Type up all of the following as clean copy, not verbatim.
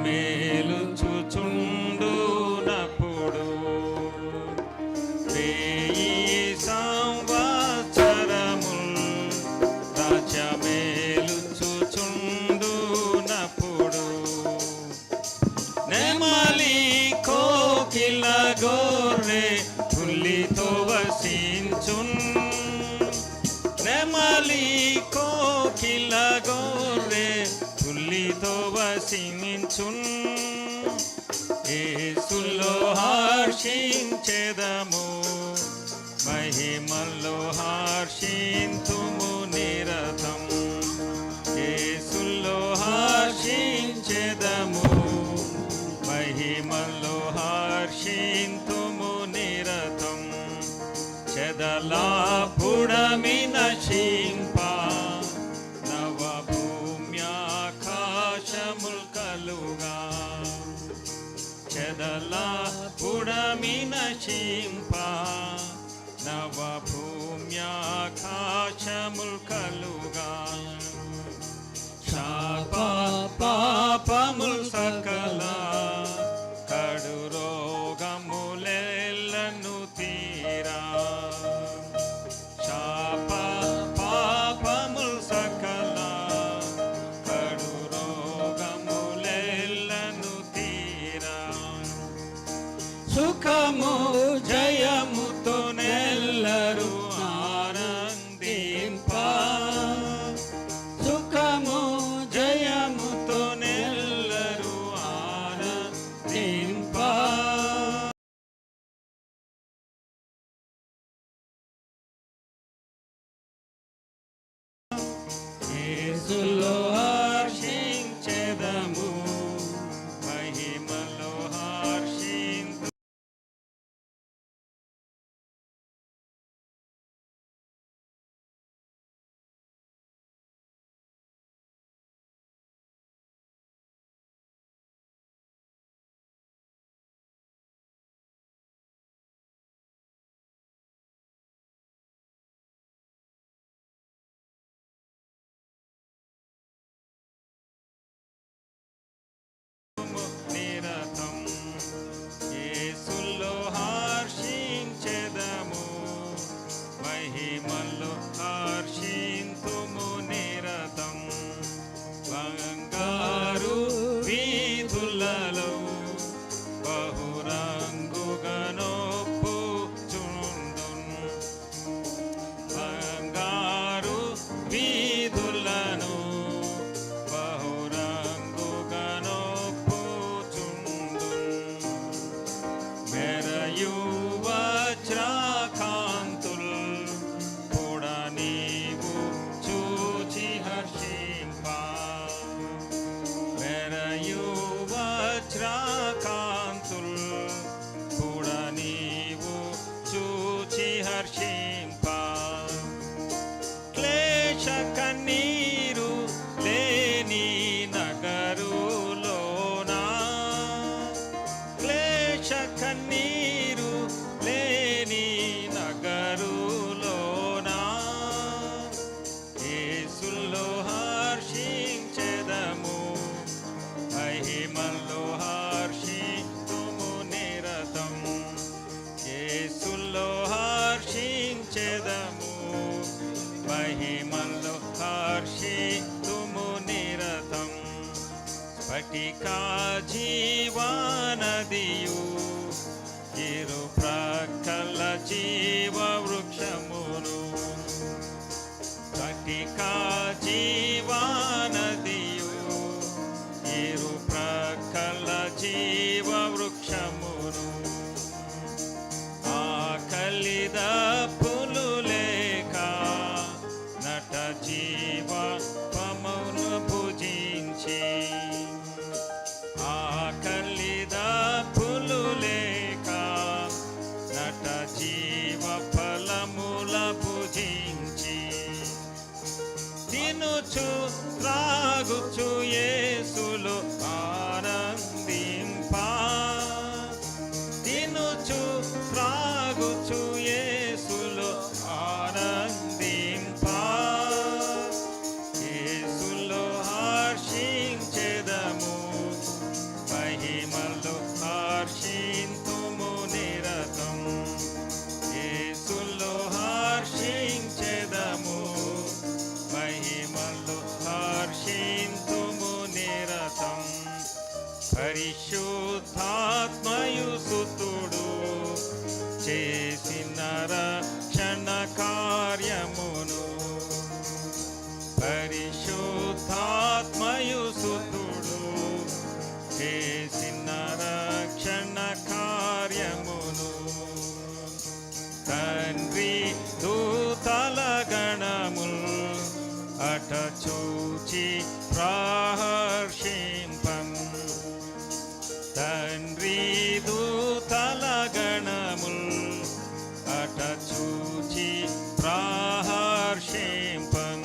మేలు చూచుండునప్పుడు వేయి సంవత్సరములు రాజ్యమేలు చూచుండునప్పుడు నెమలి కోకిల గోర్రె పుల్లితో వసించున్ నెమలి కోకిల గోర్రె పుల్లితో వసించున్ యేసులో హర్షించెదము మహిమలో హర్షింతుము నిరతం యేసులో హర్షించెదము మహిమలో హర్షింతుము నిరతం చెదలా పుడమి నశింప నవభూమ్యాకాశముల్ కలుగా చెదలా పుడమి నశింప నవభూమ్యాకాశముల్ కలుగా శాప పాపముల్ సకల కడు రోగములెల్లను తీరా శాప పాపముల్ సకల కడు రోగములెల్లను తీరా సుఖము జయముతో నెల్లరు ఆనందింప సుఖము జయముతో నెల్లరు ఆనందింప యేసులో హర్షించెదము మహిమలో హర్షింతు నిరతం యేసులో హర్షించెదము మహిమలో హర్షింతుము నిరతం బంగారు వీధులలో బహురంగుగా నొప్పుచుండును బంగారు వీధులను బహురంగుగా నొప్పుచుండును మెరయు వజ్రకాంతుల్ కూడా నీవు చూచి హర్షింప మెరయు వజ్రకాంతుల్ కూడా నీవు చూచి హర్షింప క్లేశ కన్నీరు లేని నగరులోనా క్లేశ కన్నీరు లేని నగరులోనా యేసులో హర్షించెదము మహిమలో హర్షింతుము నిరతం యేసులో హర్షించెదము మహిమలో హర్షింతుము నిరతం స్ఫటికా జీవనదియు ఇరు ప్రక్కల జీవ వృక్షమును స్ఫటికా జీవనదియు ఇరు ప్రక్కల జీవ వృక్షమును ఆకలిద పులు లేక నట జీవ పమౌను భుజించి ఆకలిద పులు లేక నట జీవ ఫలముల భుజించి తినుచు త్రాగుచు యేసులో ఆనందింప తినుచు త్రాగుచు యేసులో ఆనందింప యేసులో హర్షించెదము అట చూచి ప్రహర్షింపం తండ్రి దూతల గణముల్ అట చూచి ప్రహర్షింపం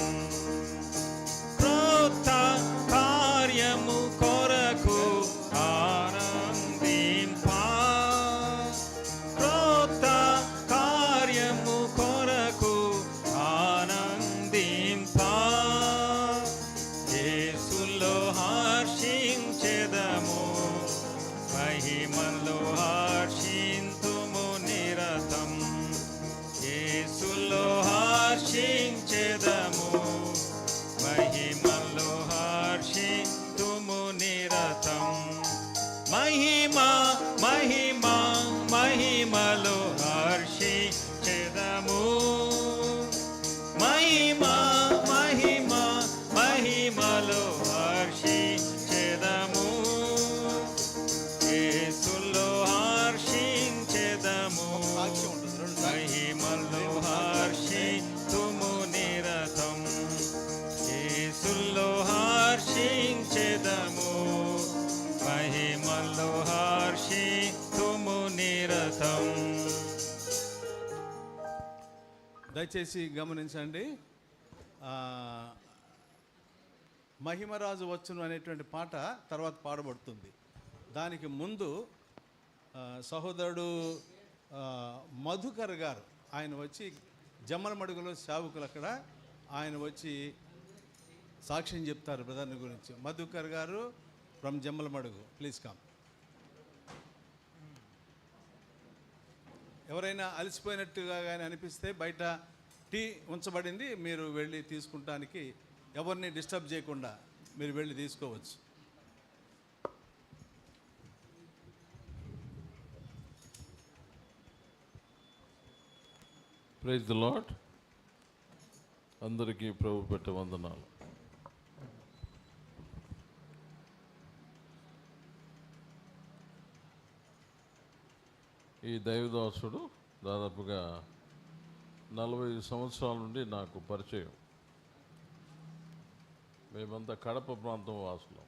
క్రొత్త కార్యము కొరకు ఆనందింప క్రొత్త కార్యము కొరకు ఆనందింప యేసులో హర్షించెదము మహిమలో హర్షింతుము నిరతం యేసులో హర్షించెదము మహిమలో హర్షింతుము నిరతం మహిమ మహిమ మహిమలో హర్షించెదము మహిమ మహిమ మహిమలో హర్షించెదము యేసులో హర్షించెదము మహిమలో హర్షింతుము నిరతం యేసులో హర్షించెదము మహిమలో హర్షింతుము నిరతం. దయచేసి గమనించండి. మహిమరాజు వచ్చును అనేటువంటి పాట తర్వాత పాడబడుతుంది. దానికి ముందు సహోదరుడు మధుకర్ గారు ఆయన వచ్చి జమ్మలమడుగులో సేవకులు అక్కడ ఆయన వచ్చి సాక్ష్యం చెప్తారు బ్రదర్ని గురించి. మధుకర్ గారు ఫ్రమ్ జమ్మలమడుగు, ప్లీజ్ కమ్. ఎవరైనా అలసిపోయినట్టుగా కానీ అనిపిస్తే బయట టీ ఉంచబడింది, మీరు వెళ్ళి తీసుకుంటానికి ఎవరిని డిస్టర్బ్ చేయకుండా మీరు వెళ్ళి తీసుకోవచ్చు. Praise the Lord. అందరికీ ప్రభు పెట్ట వందనాలు. ఈ దైవదాసుడు దాదాపుగా 40 సంవత్సరాల నుండి నాకు పరిచయం. మేమంతా కడప ప్రాంతం వాసులం.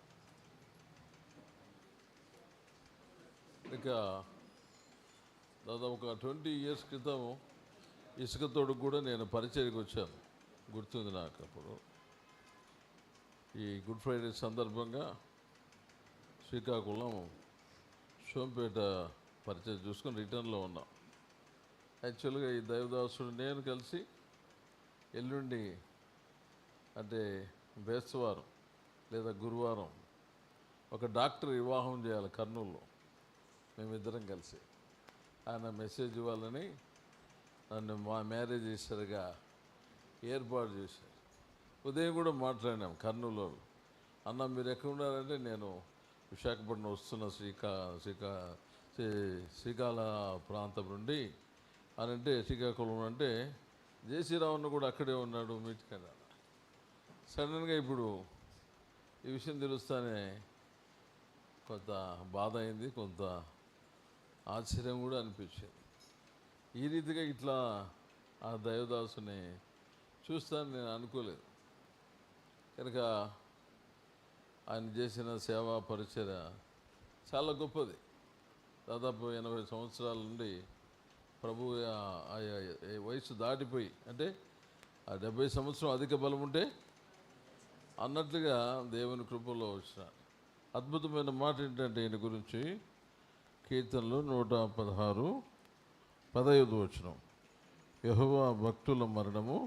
ఇక దాదాపు ఒక 20 years క్రితం ఇసుకతోడు కూడా నేను పరిచయకు వచ్చాను, గుర్తుంది నాకు. అప్పుడు ఈ గుడ్ ఫ్రైడే సందర్భంగా శ్రీకాకుళం సోంపేట పరిచయం చూసుకొని రిటర్న్లో ఉన్నాం. యాక్చువల్గా ఈ దైవదాసుడు నేను కలిసి ఎల్లుండి అంటే బేస్తవారం లేదా గురువారం ఒక డాక్టర్ వివాహం చేయాలి కర్నూలులో. మేమిద్దరం కలిసి ఆయన మెసేజ్ ఇవ్వాలని నన్ను మా మ్యారేజ్ చేశారుగా ఏర్పాటు చేశారు. ఉదయం కూడా మాట్లాడినాం కర్నూలులో. అన్న మీరు ఎక్కడ ఉన్నారంటే నేను విశాఖపట్నం వస్తున్న శ్రీకాళ ప్రాంతం నుండి అని అంటే శ్రీకాకుళం అంటే జేసీరావును కూడా అక్కడే ఉన్నాడు మీటింగ్. సడన్గా ఇప్పుడు ఈ విషయం తెలుస్తానే కొంత బాధ అయింది, కొంత ఆశ్చర్యం కూడా అనిపించింది. ఈ రీతిగా ఇట్లా ఆ దైవదాసుని చూస్తానని నేను అనుకోలేదు. కనుక ఆయన చేసిన సేవా పరిచర్య చాలా గొప్పది. దాదాపు 80 సంవత్సరాల నుండి ప్రభు వయసు దాటిపోయి అంటే ఆ 70 సంవత్సరం అధిక బలం ఉంటే అన్నట్లుగా దేవుని కృపలో వచ్చిన అద్భుతమైన మాట ఏంటంటే ఈయన గురించి కీర్తనలు 116:15 వచనం. యెహోవా భక్తుల మరణము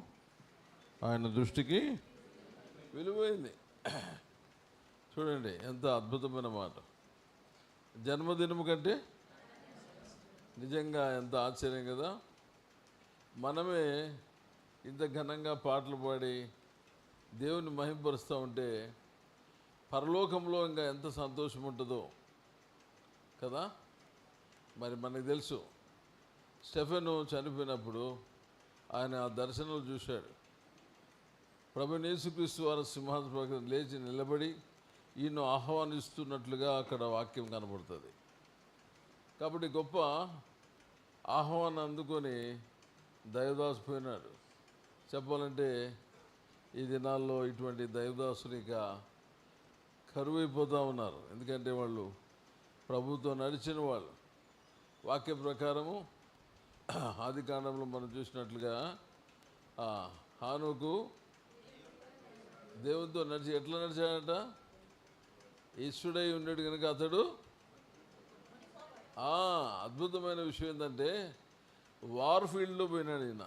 ఆయన దృష్టికి విలువైంది. చూడండి ఎంత అద్భుతమైన మాట. జన్మదినము కంటే నిజంగా ఎంత ఆశ్చర్యం కదా. మనమే ఇంత ఘనంగా పాటలు పాడి దేవుని మహింపరుస్తూ ఉంటే పరలోకంలో ఇంకా ఎంత సంతోషం ఉంటుందో కదా. మరి మనకు తెలుసు స్టెఫెను చనిపోయినప్పుడు ఆయన ఆ దర్శనాలు చూశాడు. ప్రభువైన యేసుక్రీస్తు వారు సింహాసనం లేచి నిలబడి ఈయన ఆహ్వానిస్తున్నట్లుగా అక్కడ వాక్యం కనబడుతుంది. కాబట్టి గొప్ప ఆహ్వానం అందుకొని దైవదాసు పోయినాడు. చెప్పాలంటే ఈ దినాల్లో ఇటువంటి దైవదాసులు ఇక కరువైపోతూ ఉన్నారు. ఎందుకంటే వాళ్ళు ప్రభుత్వం నడిచిన వాళ్ళు. వాక్య ప్రకారము ఆది కాండంలో మనం చూసినట్లుగా హానోకు దేవునితో ఎట్లా నడిచాడట? ఈశ్వరుడై ఉన్నాడు కనుక అతడు అద్భుతమైన విషయం ఏంటంటే వార్ ఫీల్డ్లో పోయినాడు ఈయన.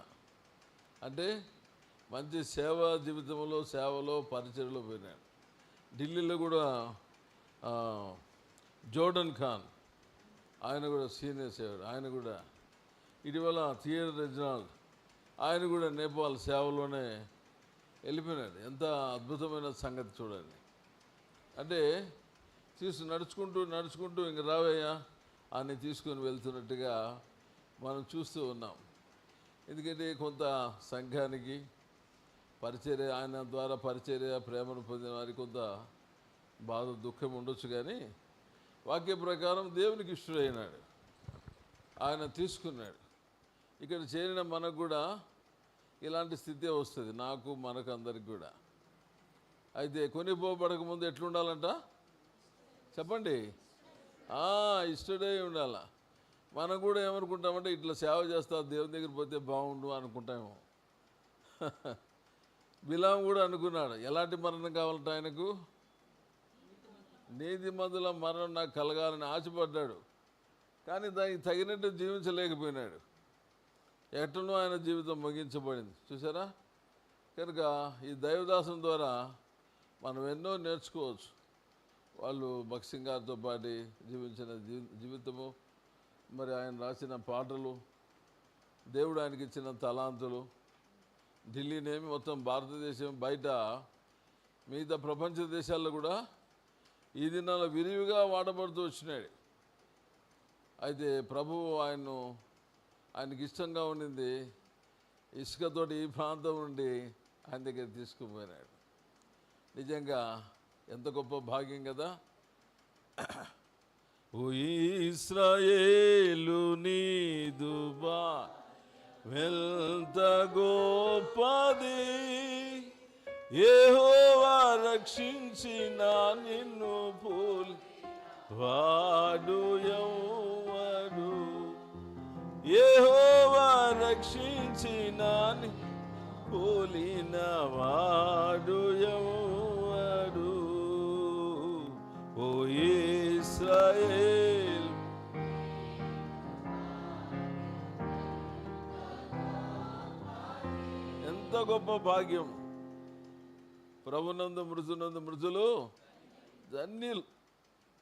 అంటే మంచి సేవా జీవితంలో, సేవలో, పరిచయలో పోయినాడు. ఢిల్లీలో కూడా జోర్డన్ ఖాన్ ఆయన కూడా సీనియర్ సేవడు. ఆయన కూడా ఇటీవల థియేటర్ రెజినాల్డ్ ఆయన కూడా నేపాల్ సేవలోనే వెళ్ళిపోయినాడు. ఎంత అద్భుతమైన సంగతి చూడండి. అంటే నడుచుకుంటూ ఇంక రావయ్యా అని తీసుకొని వెళ్తున్నట్టుగా మనం చూస్తూ ఉన్నాం. ఎందుకంటే కొంత సంఘానికి పరిచర్య, ఆయన ద్వారా పరిచర్య, ప్రేమను పొందిన వారికి కొంత బాధ, దుఃఖం ఉండొచ్చు. కానీ వాక్య ప్రకారం దేవునికి ఇష్టడైనాడు, ఆయన తీసుకున్నాడు. ఇక్కడ చేరిన మనకు కూడా ఇలాంటి స్థితి వస్తుంది, నాకు మనకు అందరికి కూడా. అయితే కొనిపోబడక ముందు ఎట్లుండాలంట చెప్పండి? ఇష్టడే ఉండాల. మనం కూడా ఏమనుకుంటామంటే ఇట్లా సేవ చేస్తా దేవుని దగ్గర పోతే బాగుండు అనుకుంటాము. బిలాము కూడా అనుకున్నాడు, ఎలాంటి మరణం కావాలంట ఆయనకు? నీతిమంతుల మరణం నాకు కలగాలని ఆశపడ్డాడు. కానీ దానికి తగినట్టు జీవించలేకపోయినాడు. ఎట్లనో ఆయన జీవితం ముగించబడింది. చూసారా? కనుక ఈ దైవదాసం ద్వారా మనం ఎన్నో నేర్చుకోవచ్చు. వాళ్ళు భక్సింగ్ గారితో పాటు జీవించిన జీవితము, మరి ఆయన రాసిన పాటలు, దేవుడు ఆయనకి ఇచ్చిన తలాంతులు, ఢిల్లీనేమి మొత్తం భారతదేశం బయట మిగతా ప్రపంచ దేశాల్లో కూడా ఈ దినాల్లో విరివిగా వాడబడుతూ వచ్చినాడు. అయితే ప్రభువు ఆయనకి ఇష్టంగా ఉండింది ఇసుకతోటి ఈ ప్రాంతం నుండి ఆయన దగ్గర తీసుకుపోయినాడు. నిజంగా ఎంత గొప్ప భాగ్యం కదా! ఓ ఇశ్రాయేలు నీదు ఎంత గొప్పది, యెహోవా రక్షించిన నిన్ను పోలి వాడు ఎవడు? యెహోవా రక్షించిన పోలిన వాడు ఎవడు? ఓ ఇశ్రాయేల్ ఎంత గొప్ప భాగ్యం! ప్రభునందు మృజులు జన్నీలు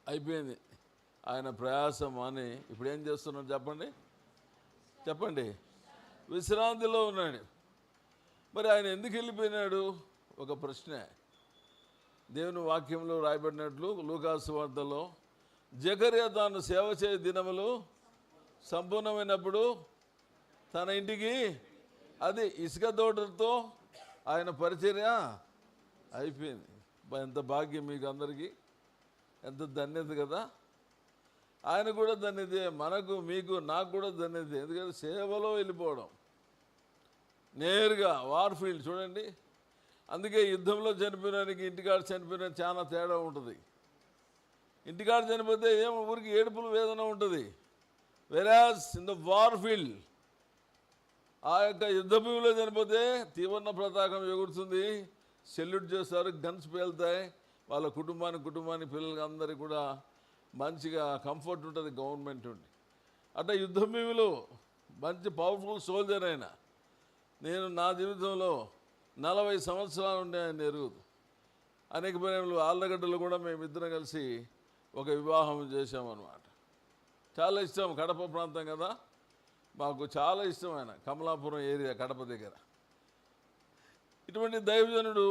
అయిపోయింది. ఆయన ప్రయాసం అని ఇప్పుడు ఏం చేస్తున్నాడు చెప్పండి? విశ్రాంతిలో ఉన్నాడు. మరి ఆయన ఎందుకు వెళ్ళిపోయినాడు? ఒక ప్రశ్న. దేవుని వాక్యంలో రాయబడినట్లు లూకాసు వార్తలో జకర్యా తాను సేవ చేయ దినములు సంపూర్ణమైనప్పుడు తన ఇంటికి, అది ఇసుక తోటతో ఆయన పరిచర్య అయిపోయింది. ఎంత భాగ్యం మీకు అందరికీ, ఎంత ధన్యత కదా! ఆయన కూడా ధన్యతే, మనకు మీకు నాకు కూడా ధన్యతే. ఎందుకంటే సేవలో వెళ్ళిపోవడం నేరుగా వార్ ఫీల్డ్ చూడండి. అందుకే యుద్ధంలో చనిపోయినానికి ఇంటికాడ చనిపోయిన చాలా తేడా ఉంటుంది. ఇంటికాడ చనిపోతే ఏమో ఊరికి ఏడుపులు వేదన ఉంటుంది. Whereas in the war field, ఆ యొక్క యుద్ధ భూమిలో చనిపోతే తీవ్ర పతాకం ఎగురుతుంది, సెల్యూట్ చేస్తారు, గన్స్ పేలుతాయి. వాళ్ళ కుటుంబానికి పిల్లలకి అందరికీ కూడా మంచిగా కంఫర్ట్ ఉంటుంది, గవర్నమెంట్ ఉండి. అట్లా యుద్ధ భూమిలో మంచి పవర్ఫుల్ సోల్జర్ అయినా. నేను నా జీవితంలో 40 సంవత్సరాలు ఉండే ఆయన ఎరుగుదు. అనేక పర్యాలు ఆళ్ళగడ్డలు కూడా మేమిద్దరం కలిసి ఒక వివాహం చేశామన్నమాట. చాలా ఇష్టం, కడప ప్రాంతం కదా, మాకు చాలా ఇష్టం ఆయన. కమలాపురం ఏరియా, కడప దగ్గర. ఇటువంటి దైవజనుడు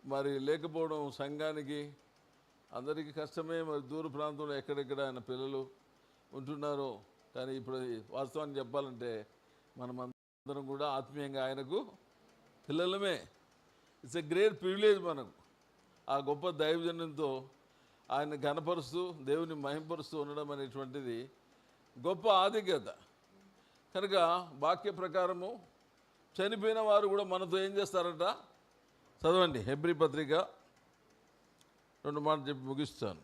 మరి లేకపోవడం సంఘానికి అందరికీ కష్టమే. మరి దూర ప్రాంతంలో ఎక్కడెక్కడ ఆయన పిల్లలు ఉంటున్నారో. కానీ ఇప్పుడు వాస్తవాన్ని చెప్పాలంటే మనం అందరం కూడా ఆత్మీయంగా ఆయనకు పిల్లలమే. ఇట్స్ ఎ గ్రేట్ ప్రివిలేజ్ మనకు. ఆ గొప్ప దైవజనంతో ఆయన ఘనపరుస్తూ దేవుని మహింపరుస్తూ ఉండడం అనేటువంటిది గొప్ప ఆధిక్యత. కనుక వాక్య ప్రకారము చనిపోయిన వారు కూడా మనతో ఏం చేస్తారట? చదవండి హెబ్రీ పత్రిక 2 మాటలు చెప్పి ముగిస్తాను.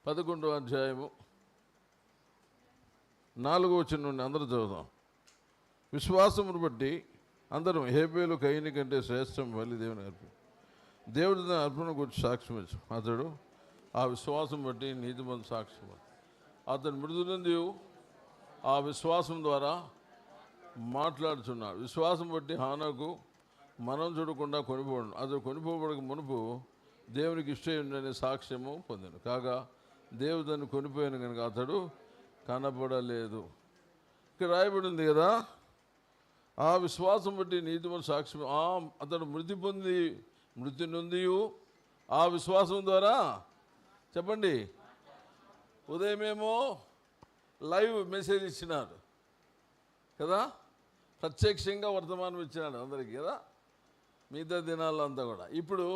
11వ అధ్యాయము 4వ వచనం నుండి అందరూ చదువుదాం. విశ్వాసమును బట్టి అందరం హేబేలు కయీని కంటే శ్రేష్టం బలి దేవుని అర్పణ, దేవుడి అర్పణ గురించి సాక్ష్యం ఇచ్చాం. అతడు ఆ విశ్వాసం బట్టి నీతిమంతు సాక్ష్యం, అతను మృతి నుండి ఆ విశ్వాసం ద్వారా మాట్లాడుచున్నాడు. విశ్వాసం బట్టి హానోకు మనం చూడకుండా కొనిపోవడం, అతడు కొనిపోబడక మునుపు దేవునికి ఇష్టం సాక్ష్యము పొందాడు. కాగా దేవుడు దాన్ని కొనిపోయాను కనుక అతడు కనపడలేదు. ఇక్కడ రాయబడి ఉంది కదా, ఆ విశ్వాసం బట్టి నీతిమంతు సాక్ష్యం. అతడు మృతి నొంది ఆ విశ్వాసం ద్వారా, చెప్పండి, ఉదయమేమో లైవ్ మెసేజ్ ఇచ్చినాడు కదా, ప్రత్యక్షంగా వర్తమానం ఇచ్చినాడు అందరికీ కదా, మిగతా దినాల్లో అంతా కూడా. ఇప్పుడు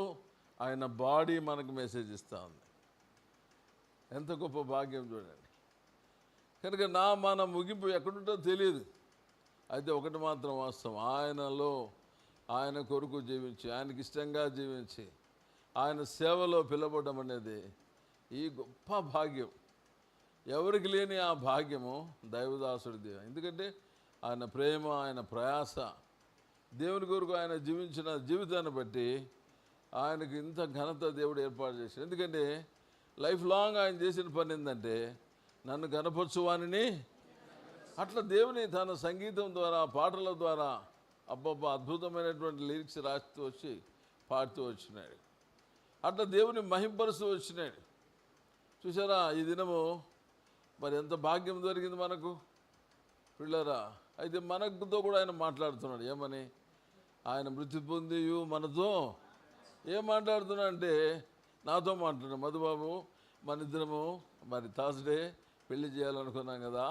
ఆయన బాడీ మనకు మెసేజ్ ఇస్తూ ఉంది. ఎంత గొప్ప భాగ్యం చూడండి. కనుక మన ముగింపు ఎక్కడుంటో తెలియదు. అయితే ఒకటి మాత్రం వాస్తవం, ఆయనలో ఆయన కొరకు జీవించి, ఆయనకి ఇష్టంగా జీవించి, ఆయన సేవలో పిలవడం అనేది ఈ గొప్ప భాగ్యం. ఎవరికి లేని ఆ భాగ్యము దైవదాసుడిది. ఎందుకంటే ఆయన ప్రేమ, ఆయన ప్రయాస, దేవుని కొరకు ఆయన జీవించిన జీవితాన్ని బట్టి ఆయనకు ఇంత ఘనత దేవుడు ఏర్పాటు చేశాడు. ఎందుకంటే లైఫ్ లాంగ్ ఆయన చేసిన పని ఏంటంటే నన్ను కనపరచువానిని. అట్లా దేవుని తన సంగీతం ద్వారా, పాటల ద్వారా అద్భుతమైనటువంటి లిరిక్స్ రాస్తూ వచ్చి పాడుతూ వచ్చినాడు. అట్లా దేవుని మహింపరుస్తూ వచ్చినాడు. చూసారా ఈ దినము మరి ఎంత భాగ్యం దొరికింది మనకు పిల్లరా. అయితే మనతో కూడా ఆయన మాట్లాడుతున్నాడు. ఏమని? ఆయన మృతి పొంది మనతో ఏం మాట్లాడుతున్నా అంటే నాతో మాట్లాడు. మధుబాబు, మన ఇద్దరము మరి థర్స్డే పెళ్లి చేయాలనుకున్నాం కదా,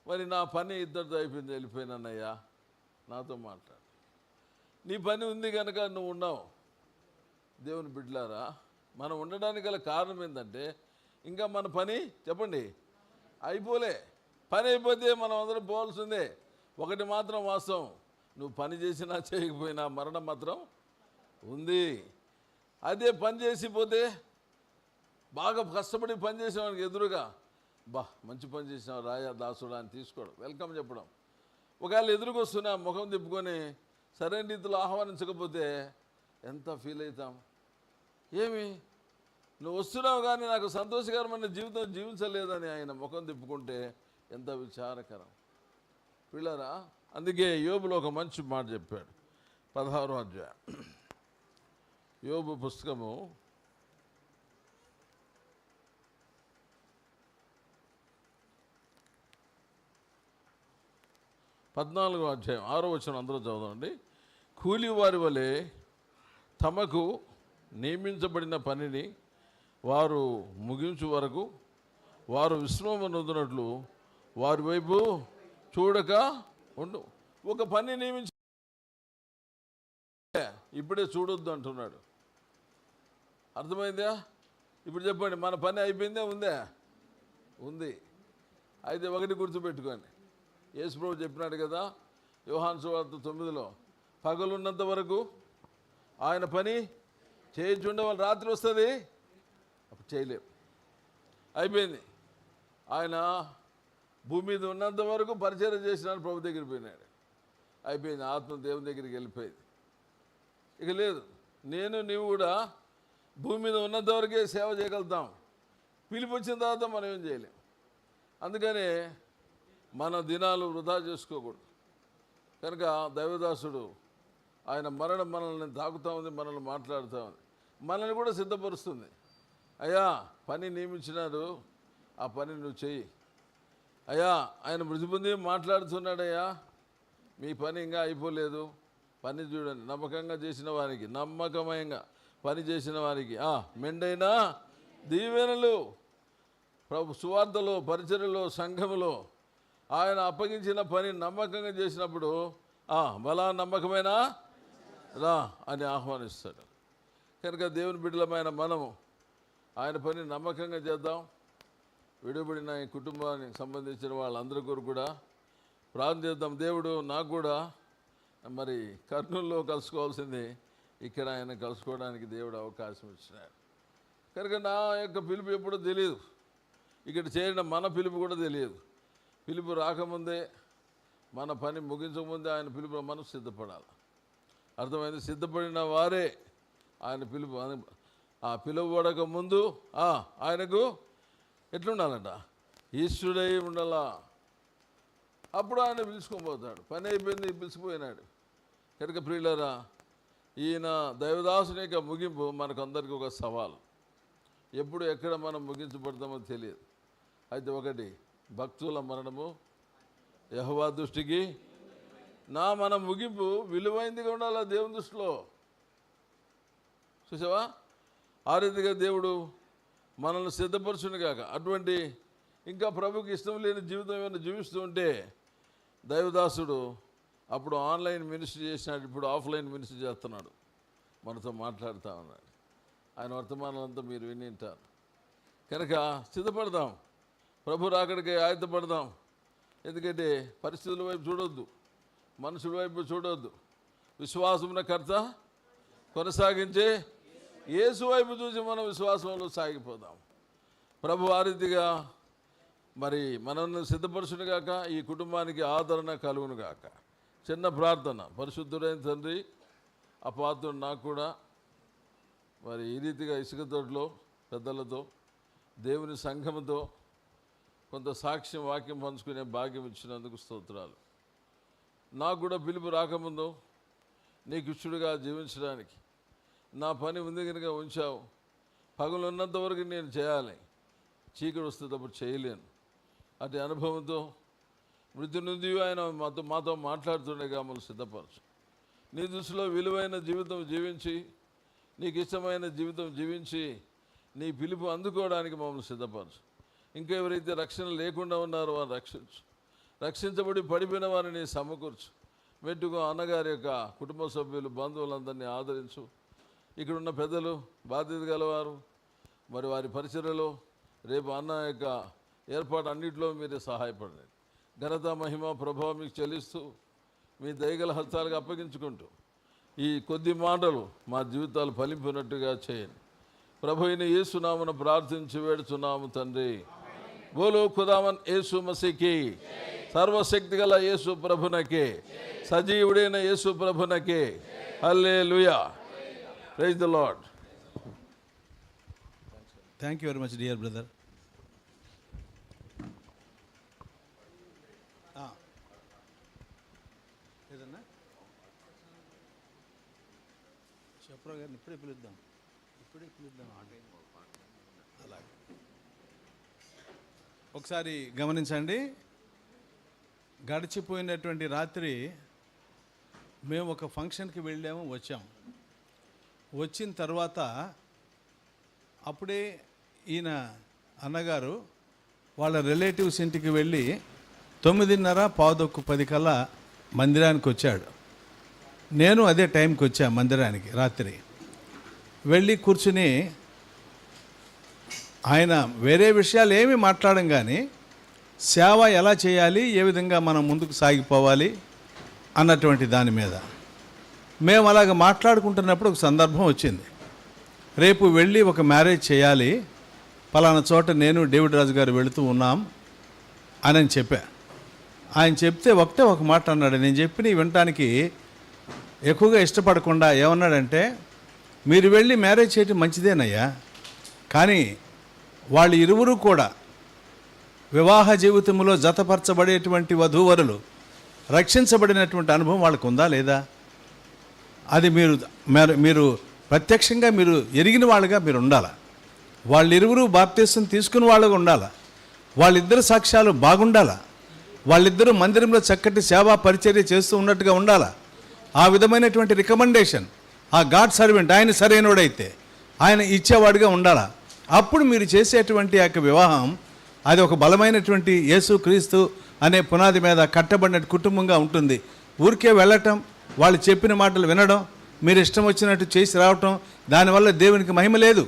మరి నా పని ఇద్దరితో అయిపోయింది, వెళ్ళిపోయినానయ్యా, నాతో మాట్లాడు. నీ పని ఉంది కనుక నువ్వు ఉన్నావు. దేవుని బిడ్డలారా, మనం ఉండడానికి గల కారణం ఏంటంటే ఇంకా మన పని, చెప్పండి, అయిపోలే. పని అయిపోతే మనం అందరం పోవాల్సిందే. ఒకటి మాత్రం వాస్తవం, నువ్వు పని చేసినా చేయకపోయినా మరణం మాత్రం ఉంది. అదే పని చేసిపోతే, బాగా కష్టపడి పని చేసిన వాడికి ఎదురుగా మంచి పని చేసినావు రాయా దాసుడా అని తీసుకోవడం, వెల్కమ్ చెప్పడం. ఒకవేళ ఎదురుకు వస్తున్నా ముఖం తిప్పుకొని సరైన రీతిలో ఆహ్వానించకపోతే ఎంత ఫీల్ అవుతాం? ఏమి నువ్వు వస్తున్నావు కానీ నాకు సంతోషకరమైన జీవితం జీవించలేదని ఆయన ముఖం తిప్పుకుంటే ఎంత విచారకరం పిల్లరా. అందుకే యోబులో ఒక మంచి మాట చెప్పాడు. 16వ అధ్యాయం యోబు పుస్తకము 14వ అధ్యాయం 6వ వచనం అందరూ చదవండి. కూలివారి వలె తమకు నియమించబడిన పనిని వారు ముగించు వరకు వారు విశ్రామం నొందినట్లు వారి వైపు చూడక ఉండు. ఒక పని నియమించి ఇప్పుడే చూడొద్దు అంటున్నాడు. అర్థమైందా? ఇప్పుడు చెప్పండి, మన పని అయిపోయిందే ఉందా? ఉంది. అయితే ఒకటి గుర్తుపెట్టుకోండి, యేసుప్రభు చెప్పినాడు కదా యోహాను సువార్త 9లో, పగలున్నంత వరకు ఆయన పని చేయించుండే వాళ్ళు రాత్రి వస్తుంది అప్పుడు చేయలేము. అయిపోయింది. ఆయన భూమి మీద ఉన్నంత వరకు పరిచయం చేసినాడు, ప్రభు దగ్గరికి పోయినాడు, అయిపోయింది. ఆత్మ దేవుని దగ్గరికి వెళ్ళిపోయింది. ఇక లేదు. నీవు కూడా భూమి మీద ఉన్నంత వరకే సేవ చేయగలుగుతాం. పిలిపి వచ్చిన తర్వాత మనం ఏం చేయలేం. అందుకనే మన దినాలు వృధా చేసుకోకూడదు. కనుక దైవదాసుడు ఆయన మరణం మనల్ని తాకుతూ ఉంది, మనల్ని మాట్లాడుతూ ఉంది, మనల్ని కూడా సిద్ధపరుస్తుంది. అయ్యా పని నియమించినాడు, ఆ పని నువ్వు చెయ్యి. అయ్యా ఆయన మృతి పొంది మాట్లాడుతున్నాడయ్యా, మీ పని ఇంకా అయిపోలేదు, పని చూడండి. నమ్మకంగా చేసిన వారికి, నమ్మకమయంగా పని చేసిన వారికి మెండైన దీవెనలు. ప్రభు సువార్తలో, పరిచర్యలో, సంఘములో ఆయన అప్పగించిన పని నమ్మకంగా చేసినప్పుడు బలా నమ్మకమైన రా అని ఆహ్వానిస్తాడు. కనుక దేవుని బిడ్డలమైన మనము ఆయన పని నమ్మకంగా చేద్దాం, విడిపడిన ఈ కుటుంబానికి సంబంధించిన వాళ్ళందరి కొరకు కూడా ప్రార్థన చేద్దాం. దేవుడు నాకు కూడా మరి కర్నూలులో కలుసుకోవాల్సింది ఇక్కడ ఆయన కలుసుకోవడానికి దేవుడు అవకాశం ఇచ్చినాడు. కనుక నా యొక్క పిలుపు ఎప్పుడో తెలియదు, ఇక్కడ చేరిన మన పిలుపు కూడా తెలియదు. పిలుపు రాకముందే, మన పని ముగించకముందే ఆయన పిలుపు మనం సిద్ధపడాలి. అర్థమైంది? సిద్ధపడిన వారే ఆయన పిలుపు. ఆ పిలువబడక ముందు ఆయనకు ఎట్లుండాలంట? ఈశ్వరుడై ఉండాలా. అప్పుడు ఆయన పిలుచుకోబోతాడు. పని అయిపోయింది, పిలిచిపోయినాడు. కనుక ప్రియులారా, ఈయన దైవదాసుని యొక్క ముగింపు మనకందరికీ ఒక సవాల్. ఎప్పుడు ఎక్కడ మనం ముగించబడతామో తెలియదు. అయితే ఒకటి, భక్తుల మరణము యెహోవా దృష్టికి మన ముగింపు విలువైందిగా ఉండాలి దేవుని దృష్టిలో. చూసావా? ఆ రీతిగా దేవుడు మనల్ని సిద్ధపరచును కాక. అటువంటి ఇంకా ప్రభుకి ఇష్టం లేని జీవితం ఏమైనా జీవిస్తూ ఉంటే దైవదాసుడు అప్పుడు ఆన్లైన్ మినిస్ట్రీ చేసినాడు, ఇప్పుడు ఆఫ్లైన్ మినిస్ట్రీ చేస్తున్నాడు, మనతో మాట్లాడుతూ ఉన్నాడు. ఆయన వర్తమానాలంతా మీరు విని ఉంటారు. కనుక సిద్ధపడదాం, ప్రభు రాకడికి ఆయుధపడదాం. ఎందుకంటే పరిస్థితుల వైపు చూడొద్దు, మనుషుల వైపు చూడొద్దు. విశ్వాసమున కర్త కొనసాగించే యేసు వైపు చూసి మనం విశ్వాసంలో సాగిపోదాం. ప్రభు ఆ రీతిగా మరి మనల్ని సిద్ధపరచును గాక, ఈ కుటుంబానికి ఆదరణ కలుగును గాక. చిన్న ప్రార్థన. పరిశుద్ధుడైన తండ్రి, అపాత్రుడు నాకు కూడా మరి ఈ రీతిగా ఇసుక తోటలో పెద్దలతో దేవుని సంఘముతో కొంత సాక్ష్యం వాక్యం పంచుకునే భాగ్యం ఇచ్చినందుకు స్తోత్రాలు. నాకు కూడా పిలుపు రాకముందు నీకు ఇష్టడుగా జీవించడానికి నా పని ఉంది కనుక ఉంచావు. పగలు ఉన్నంత వరకు నేను చేయాలి, చీకటి వస్తేటప్పుడు చేయలేను. అటు అనుభవంతో మృతి నుండి ఆయన మాతో మాట్లాడుతుండగా మమ్మల్ని సిద్ధపరచు. నీ దృష్టిలో విలువైన జీవితం జీవించి, నీకు ఇష్టమైన జీవితం జీవించి నీ పిలుపు అందుకోవడానికి మమ్మల్ని సిద్ధపరచు. ఇంకా ఎవరైతే రక్షణ లేకుండా ఉన్నారో వారిని రక్షించు. రక్షించబడి పడిపోయిన వారిని సమకూర్చు. మెట్టుగా అన్నగారి యొక్క కుటుంబ సభ్యులు, బంధువులందరినీ ఆదరించు. ఇక్కడున్న పెద్దలు, బాధ్యత గలవారు, మరి వారి పరిచర్యలో రేపు అన్న యొక్క ఏర్పాటు అన్నింటిలో మీరే సహాయపడండి. ఘనత, మహిమ, ప్రభావం మీకు చెల్లిస్తూ మీ దయగల హస్తాలకు అప్పగించుకుంటూ ఈ కొద్ది మాటలు మా జీవితాలు ఫలింపినట్టుగా చేయండి. ప్రభు అయిన యేసు నామమున ప్రార్థించి వేడుచున్నాము తండ్రి. బోలో ఖుదావన్ యేసు మసీకి, సర్వశక్తి గల యేసు ప్రభునకే, సజీవుడైన యేసు ప్రభునకే hallelujah. Praise the Lord. Thank you very much dear brother. ఏదన్నా చెప్పరా గారిని ఇప్పుడే పిలుద్దాం. అలాగే ఒకసారి గమనించండి. గడిచిపోయినటువంటి రాత్రి మేము ఒక ఫంక్షన్కి వెళ్ళాము, వచ్చాము. వచ్చిన తర్వాత అప్పుడే ఈయన అన్నగారు వాళ్ళ రిలేటివ్స్ ఇంటికి వెళ్ళి 9:30, 9:10 కల్లా మందిరానికి వచ్చాడు. నేను అదే టైంకి వచ్చా మందిరానికి. రాత్రి వెళ్ళి కూర్చుని ఆయన వేరే విషయాలు ఏమీ మాట్లాడం కానీ సేవ ఎలా చేయాలి, ఏ విధంగా మనం ముందుకు సాగిపోవాలి అన్నటువంటి దాని మీద మేము అలాగ మాట్లాడుకుంటున్నప్పుడు ఒక సందర్భం వచ్చింది. రేపు వెళ్ళి ఒక మ్యారేజ్ చేయాలి, పలానా చోట నేను డేవిడ్ రాజు గారు వెళుతూ ఉన్నాం అని చెప్పా. ఆయన చెప్తే ఒక మాట అన్నాడు. నేను చెప్పి వినటానికి ఎక్కువగా ఇష్టపడకుండా ఏమన్నాడంటే, మీరు వెళ్ళి మ్యారేజ్ చేయటం మంచిదేనయ్యా, కానీ వాళ్ళు ఇరువురు కూడా వివాహ జీవితంలో జతపరచబడేటువంటి వధూవరులు రక్షించబడినటువంటి అనుభవం వాళ్ళకు ఉందా లేదా? అది మీరు ప్రత్యక్షంగా మీరు ఎరిగిన వాళ్ళుగా మీరు ఉండాలి. వాళ్ళిరువురు బాప్తిసం తీసుకుని వాళ్ళగా ఉండాలి. వాళ్ళిద్దరు సాక్ష్యాలు బాగుండాలా. వాళ్ళిద్దరూ మందిరంలో చక్కటి సేవా పరిచర్య చేస్తూ ఉన్నట్టుగా ఉండాలా. ఆ విధమైనటువంటి రికమెండేషన్ ఆ గాడ్ సర్వెంట్ ఆయన సరైనోడైతే ఆయన ఇచ్చేవాడిగా ఉండాలా. అప్పుడు మీరు చేసేటువంటి ఆ వివాహం అది ఒక బలమైనటువంటి యేసుక్రీస్తు అనే పునాది మీద కట్టబడిన కుటుంబంగా ఉంటుంది. ఊరికే వెళ్ళటం, వాళ్ళు చెప్పిన మాటలు వినడం, మీరు ఇష్టం వచ్చినట్టు చేసి రావటం, దానివల్ల దేవునికి మహిమ లేదు.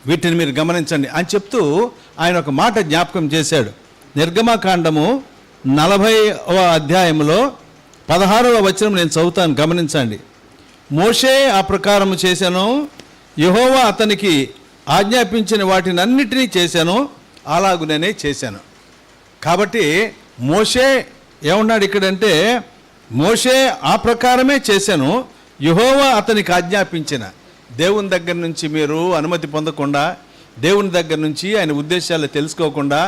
వీటిని మీరు గమనించండి అని చెప్తూ ఆయన ఒక మాట జ్ఞాపకం చేశాడు. నిర్గమకాండము 40వ అధ్యాయంలో 16వ వచనం నేను చదువుతాను, గమనించండి. మోషే ఆ ప్రకారము చేశాను, యెహోవా అతనికి ఆజ్ఞాపించిన వాటినన్నిటినీ చేశాను, అలాగుననే చేశాను. కాబట్టి మోషే ఏమన్నాడు ఇక్కడంటే, మోషే ఆ ప్రకారమే చేశాను, యెహోవా అతనికి ఆజ్ఞాపించిన. దేవుని దగ్గర నుంచి మీరు అనుమతి పొందకుండా, దేవుని దగ్గర నుంచి ఆయన ఉద్దేశాలు తెలుసుకోకుండా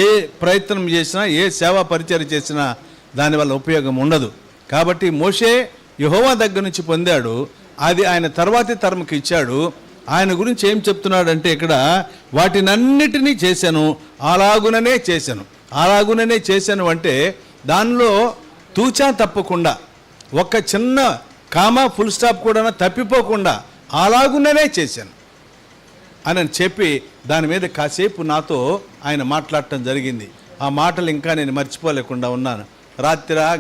ఏ ప్రయత్నం చేసినా, ఏ సేవా పరిచయం చేసినా దానివల్ల ఉపయోగం ఉండదు. కాబట్టి మోషే యెహోవా దగ్గర నుంచి పొందాడు, అది ఆయన తర్వాతి తరంకి ఇచ్చాడు. ఆయన గురించి ఏం చెప్తున్నాడంటే ఇక్కడ, వాటినన్నిటినీ చేశాను, అలాగుననే చేశాను. అలాగుననే చేశాను అంటే దానిలో తూచా తప్పకుండా, ఒక్క చిన్న కామా ఫుల్ స్టాప్ కూడా తప్పిపోకుండా అలాగుననే చేశాను అని చెప్పి దాని మీద కాసేపు నాతో ఆయన మాట్లాడటం జరిగింది. ఆ మాటలు ఇంకా నేను మర్చిపోలేకుండా ఉన్నాను.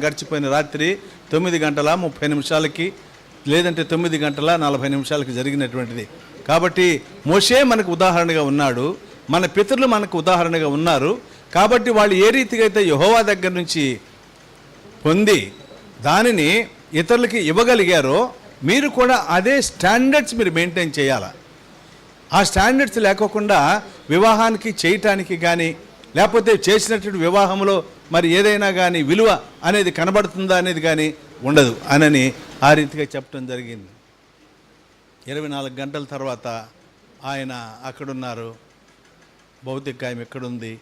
గడిచిపోయిన రాత్రి 9:30 లేదంటే 9:40 జరిగినటువంటిది. కాబట్టి మోషే మనకు ఉదాహరణగా ఉన్నాడు, మన పితరులు మనకు ఉదాహరణగా ఉన్నారు. కాబట్టి వాళ్ళు ఏ రీతిగా అయితే యెహోవా దగ్గర నుంచి పొంది దానిని ఇతరులకి ఇవ్వగలిగారో, మీరు కూడా అదే స్టాండర్డ్స్ మీరు మెయింటైన్ చేయాలి. ఆ స్టాండర్డ్స్ లేకోకుండా వివాహానికి చేయటానికి కానీ, లేకపోతే చేసినటువంటి వివాహంలో మరి ఏదైనా కానీ విలువ అనేది కనబడుతుందా అనేది కానీ ఉండదు అనని ఆ రీతిగా చెప్పడం జరిగింది. 24 గంటల తర్వాత ఆయన అక్కడున్నారు, భౌతికాయం ఎక్కడుంది.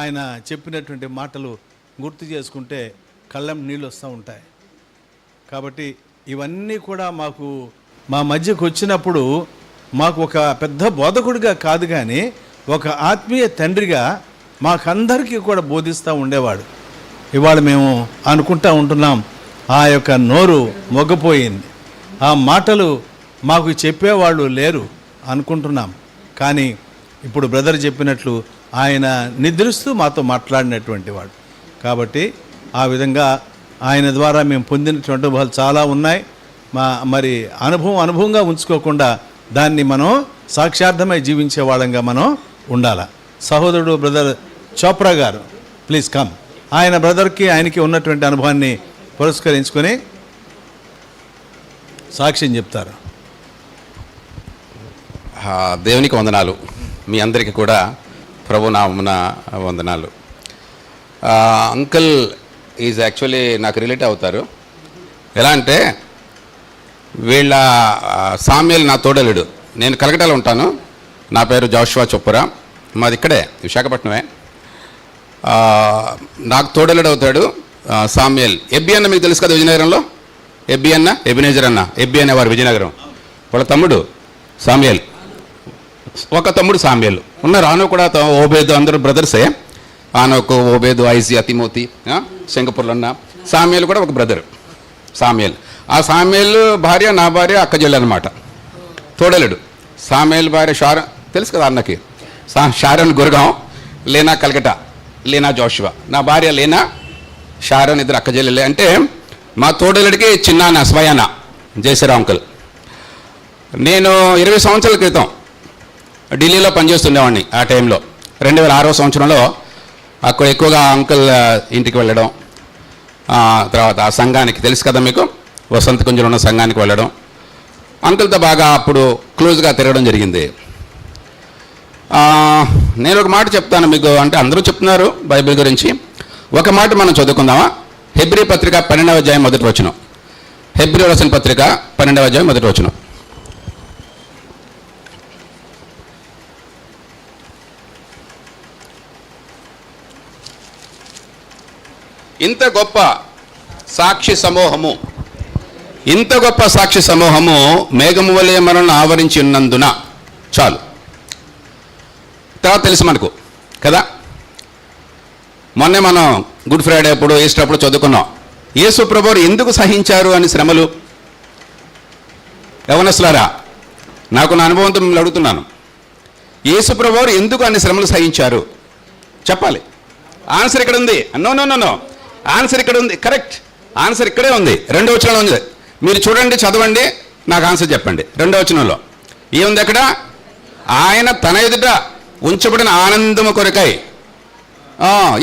ఆయన చెప్పినటువంటి మాటలు గుర్తు చేసుకుంటే కళ్ళం నీళ్ళు వస్తూ ఉంటాయి. కాబట్టి ఇవన్నీ కూడా మా మధ్యకు వచ్చినప్పుడు మాకు ఒక పెద్ద బోధకుడిగా కాదు కానీ ఒక ఆత్మీయ తండ్రిగా మాకందరికీ కూడా బోధిస్తూ ఉండేవాడు. ఇవాళ మేము అనుకుంటా ఉంటున్నాం, ఆ యొక్క నోరు మొగ్గపోయింది, ఆ మాటలు మాకు చెప్పేవాళ్ళు లేరు అనుకుంటున్నాం. కానీ ఇప్పుడు బ్రదర్ చెప్పినట్లు ఆయన నిద్రిస్తూ మాతో మాట్లాడినటువంటి వాడు. కాబట్టి ఆ విధంగా ఆయన ద్వారా మేము పొందినటువంటి అనుభవాలు చాలా ఉన్నాయి. మరి అనుభవంగా ఉంచుకోకుండా దాన్ని మనం సాక్షార్థమై జీవించే వాళ్ళంగా మనం ఉండాలి. సహోదరుడు బ్రదర్ చోప్రా గారు ప్లీజ్ కమ్. ఆయన బ్రదర్కి ఆయనకి ఉన్నటువంటి అనుభవాన్ని పురస్కరించుకొని సాక్ష్యం చెప్తారు. దేవునికి వందనాలు. మీ అందరికీ కూడా ప్రభు నామమున వందనాలు. అంకుల్ ఈజ్ యాక్చువల్లీ నాకు రిలేట్ అవుతారు. ఎలా అంటే వీళ్ళ సామ్యుల్ నా తోడలుడు. నేను కలకటాలో ఉంటాను. నా పేరు జోషువా చొప్పురా, మాది ఇక్కడే విశాఖపట్నమే. నాకు తోడలుడు అవుతాడు సామ్యుల్. ఎబ్బి అన్న మీకు తెలుసు కదా విజయనగరంలో, ఎబ్బి అన్న, ఎబినేజర్ అన్న, ఎబ్బి అనేవారు విజయనగరం. వాళ్ళ తమ్ముడు సామ్యుల్, ఒక తమ్ముడు సామ్యుల్ ఉన్నారు. ఆనో కూడా ఓబేదు, అందరూ బ్రదర్సే. ఆనోకు, ఓబేదు, ఐజీ, అతిమోతి, సింగపూర్లో ఉన్న సామ్యుల్ కూడా ఒక బ్రదర్ సామ్యుల్. ఆ సామ్యుల్ భార్య నా భార్య అక్కజల్లు అనమాట, తోడలుడు. సామ్యుల్ భార్య షారన్ తెలుసు కదా అన్నకి, షారన్ గురగాం, లేనా కలకటా, లేనా జోషువా. నా భార్య లేనా, షారన్, ఇద్దరు అక్కజల్లులే. అంటే మా తోడలుడికి చిన్నాన్న స్వయాన జయశ్రీరావు అంకుల్. నేను 20 సంవత్సరాల క్రితం ఢిల్లీలో పనిచేస్తుండేవాడిని. ఆ టైంలో 2006వ సంవత్సరంలో అక్కడ ఎక్కువగా అంకుల్ ఇంటికి వెళ్ళడం, తర్వాత ఆ సంఘానికి తెలుసు కదా మీకు, వసంత కుంజలో ఉన్న సంఘానికి వెళ్ళడం, అంకుల్తో బాగా అప్పుడు క్లోజ్గా తిరగడం జరిగింది. నేను ఒక మాట చెప్తాను మీకు, అంటే అందరూ చెప్తున్నారు బైబిల్ గురించి. ఒక మాట మనం చదువుకుందామా? హెబ్రీ పత్రిక 12వ అధ్యాయం 1వ వచనం. హెబ్రీ రాసిన పత్రిక 12వ అధ్యాయం 1వ వచనం. ఇంత గొప్ప సాక్షి సమూహము మేఘము వలె మనల్ని ఆవరించి ఉన్నందున చాలు. తర్వాత తెలుసు మనకు కదా, మొన్నే మనం గుడ్ ఫ్రైడే అప్పుడు, ఈస్టర్ అప్పుడు చదువుకున్నాం, యేసు ప్రభువు ఎందుకు సహించారు అని శ్రమలు. యవనస్తులారా, నాకు నా అనుభవంతో మిమ్మల్ని అడుగుతున్నాను, యేసు ప్రభువు ఎందుకు అన్ని శ్రమలు సహించారు చెప్పాలి. ఆన్సర్ ఇక్కడ ఉంది. నో, ఆన్సర్ ఇక్కడ ఉంది. కరెక్ట్, ఆన్సర్ ఇక్కడే ఉంది. 2వ వచనంలో ఉంది. మీరు చూడండి, చదవండి, నాకు ఆన్సర్ చెప్పండి. 2వ వచనంలో ఏముంది అక్కడ? ఆయన తన ఎదుట ఉంచబడిన ఆనందము కొరకై.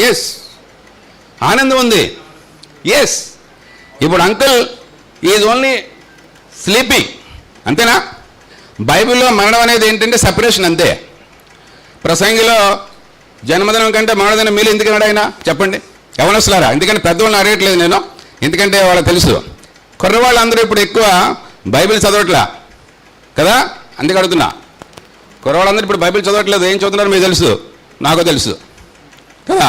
ఎస్, ఆనందం ఉంది. ఎస్, ఇప్పుడు అంకుల్ ఈజ్ ఓన్లీ స్లీపింగ్, అంతేనా? బైబిల్లో మరణం అనేది ఏంటంటే సెపరేషన్, అంతే. ప్రసంగిలో జన్మదినం కంటే మరణదినం మీలు ఎందుకన్నాడు ఆయన చెప్పండి, యవనస్తులారా? ఎందుకంటే పెద్దవాళ్ళని అడగట్లేదు నేను, ఎందుకంటే వాళ్ళకి తెలుసు. కుర్రవాళ్ళు అందరూ ఇప్పుడు ఎక్కువ బైబిల్ చదవట్లా కదా, అందుకే అడుగుతున్నా. కుర్రవాళ్ళందరూ ఇప్పుడు బైబిల్ చదవట్లేదు, ఏం చదువుతున్నారో మీకు తెలుసు, నాకు తెలుసు కదా.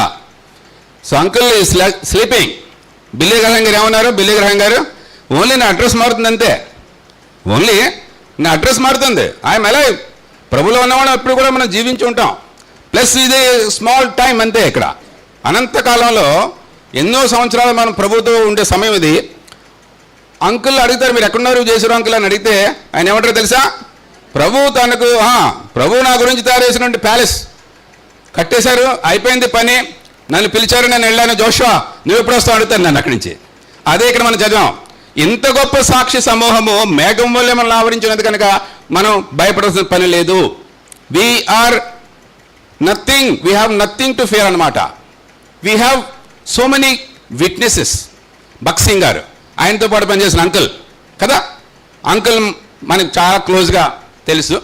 So uncle sleeping. బిల్లీ గ్రహం గారు ఏమన్నారు? బిల్లీ గ్రహం గారు ఓన్లీ నా అడ్రస్ మారుతుంది అంతే, ఓన్లీ నా అడ్రస్ మారుతుంది. I'm alive. ప్రభులో ఉన్నవాడు ఎప్పుడు కూడా మనం జీవించి ఉంటాం. ప్లస్ ఇది స్మాల్ టైం అంతే. ఇక్కడ అనంతకాలంలో ఎన్నో సంవత్సరాలు మనం ప్రభుతో ఉండే సమయం ఇది. అంకుల్ అడుగుతారు, మీరు ఎక్కడున్నారు చేసారు అంకుల్ అని అడిగితే ఆయన ఏమంటారు తెలుసా? ప్రభు తనకు ప్రభు నా గురించి తయారు చేసినటువంటి ప్యాలెస్ కట్టేశారు, అయిపోయింది పని, నన్ను పిలిచారు, నేను వెళ్ళాను. జోషువా నువ్వు ఎప్పుడు వస్తావు అడుగుతాను నన్ను అక్కడి నుంచి. అదే ఇక్కడ మనం చదివాం. ఇంత గొప్ప సాక్షి సమూహము మేఘం వల్లే మనల్ని ఆవరించినది కనుక మనం భయపడాల్సిన పని లేదు. We are nothing, we have nothing to fear అనమాట. We have so many witnesses. బక్సింగ్ గారు ఆయనతో పాటు పనిచేసిన అంకుల్ కదా, అంకుల్ మనకు చాలా క్లోజ్గా తెలుసు.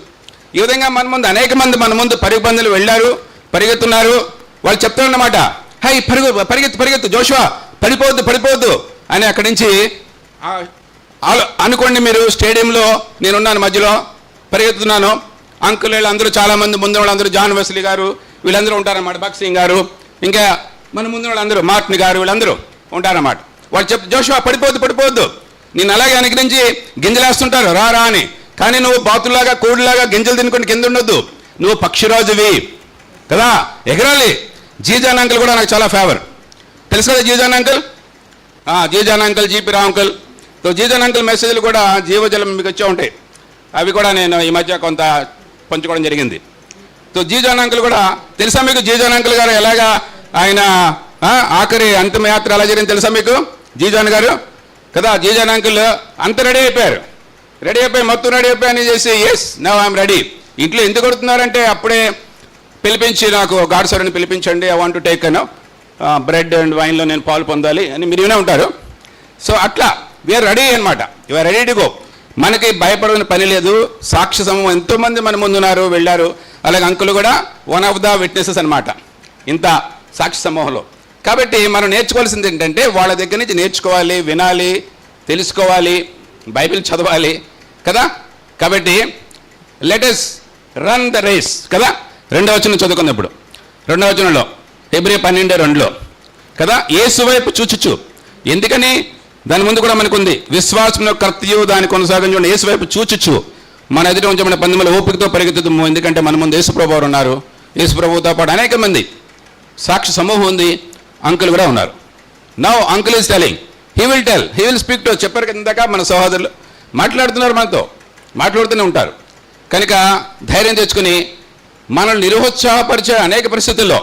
ఈ విధంగా మన ముందు అనేక మంది మన ముందు పరుగు పందులు వెళ్ళారు, పరిగెత్తున్నారు. వాళ్ళు చెప్తారన్నమాట, హై పరిగెత్తు పరిగెత్తు జోషువా, పడిపోవద్దు అని. అక్కడి నుంచి అనుకోండి మీరు స్టేడియంలో నేనున్నాను, మధ్యలో పరిగెత్తుతున్నాను. అంకుల్ వీళ్ళందరూ చాలామంది ముందు వాళ్ళందరూ, జాన్ వెస్లీ గారు వీళ్ళందరూ ఉంటారన్నమాట, బక్సింగ్ గారు, ఇంకా మన ముందు వాళ్ళందరూ, మార్టిన్ గారు వీళ్ళందరూ ఉంటారన్నమాట. వాళ్ళు జోషువా పడిపోవద్దు, నేను అలాగే అనుగ్రహించి గింజలేస్తుంటారు రా అని. కానీ నువ్వు బాతుల్లాగా కోడిలాగా గింజలు తినుకొని కింద ఉండొద్దు, నువ్వు పక్షిరాజువి కదా, ఎగరాలి. జీజాన్ అంకుల్ కూడా నాకు చాలా ఫేవర్, తెలుసు కదా జీజాన్ అంకుల్? జీజాన్ అంకుల్, జీపీ రావు అంకుల్. సో జీజాన్ అంకుల్ మెసేజ్లు కూడా జీవజలం మీకు వచ్చే ఉంటాయి, అవి కూడా నేను ఈ మధ్య కొంత పంచుకోవడం జరిగింది. సో జీజాన్ అంకుల్ కూడా తెలుసా మీకు? జీజాన్ అంకుల్ గారు ఎలాగా ఆయన ఆఖరి అంతిమయాత్ర ఎలా జరిగింది తెలుసా మీకు? జీజాన్ గారు కదా, జీజాన్ అంకుల్ అంత రెడీ అయిపోయి మొత్తం రెడీ అయిపోయి చేసి ఎస్ నవ్ ఐఎమ్ రెడీ. ఇంట్లో ఎందుకు కొడుతున్నారంటే అప్పుడే పిలిపించి నాకు గాడ్ సార్ని పిలిపించండి, I want to take bread and వైన్లో నేను పాలు పొందాలి అని మీరు వినే ఉంటారు. సో అట్లా వీఆర్ రెడీ అనమాట, యూఆర్ రెడీ టు గో. మనకి భయపడని పని లేదు. సాక్షి సమూహం ఎంతోమంది మన ముందున్నారు, వెళ్ళారు. అలాగే అంకుల్ కూడా వన్ ఆఫ్ ద విట్నెసెస్ అనమాట ఇంత సాక్షి సమూహంలో. కాబట్టి మనం నేర్చుకోవాల్సింది ఏంటంటే వాళ్ళ దగ్గర నుంచి నేర్చుకోవాలి, వినాలి, తెలుసుకోవాలి, బైబిల్ చదవాలి కదా. కాబట్టి let us run the race కదా. 2వ వచనం చదువుకున్నప్పుడు 2వ వచనంలో హెబ్రీ 12:2 కదా, యేసు వైపు చూచుచు. ఎందుకని దాని ముందు కూడా మనకుంది, విశ్వాసంలో కర్తయు దాని కొనసాగించండి, యేసు వైపు చూచుచు మన ఎదుట ఉంచబడిన పందెముల ఓపికతో పరిగెత్తుతాము. ఎందుకంటే మన ముందు యేసు ప్రభువు ఉన్నారు, యేసు ప్రభువుతో పాటు అనేక మంది సాక్షి సమూహం ఉంది, అంకుల్ కూడా ఉన్నారు. Now uncle is telling, he will speak to. చెప్పారు కదా ఇందాక మన సహోదరులు మాట్లాడుతున్నారు, మనతో మాట్లాడుతూనే ఉంటారు. కనుక ధైర్యం తెచ్చుకుని మనల్ని నిరుత్సాహపరిచే అనేక పరిస్థితుల్లో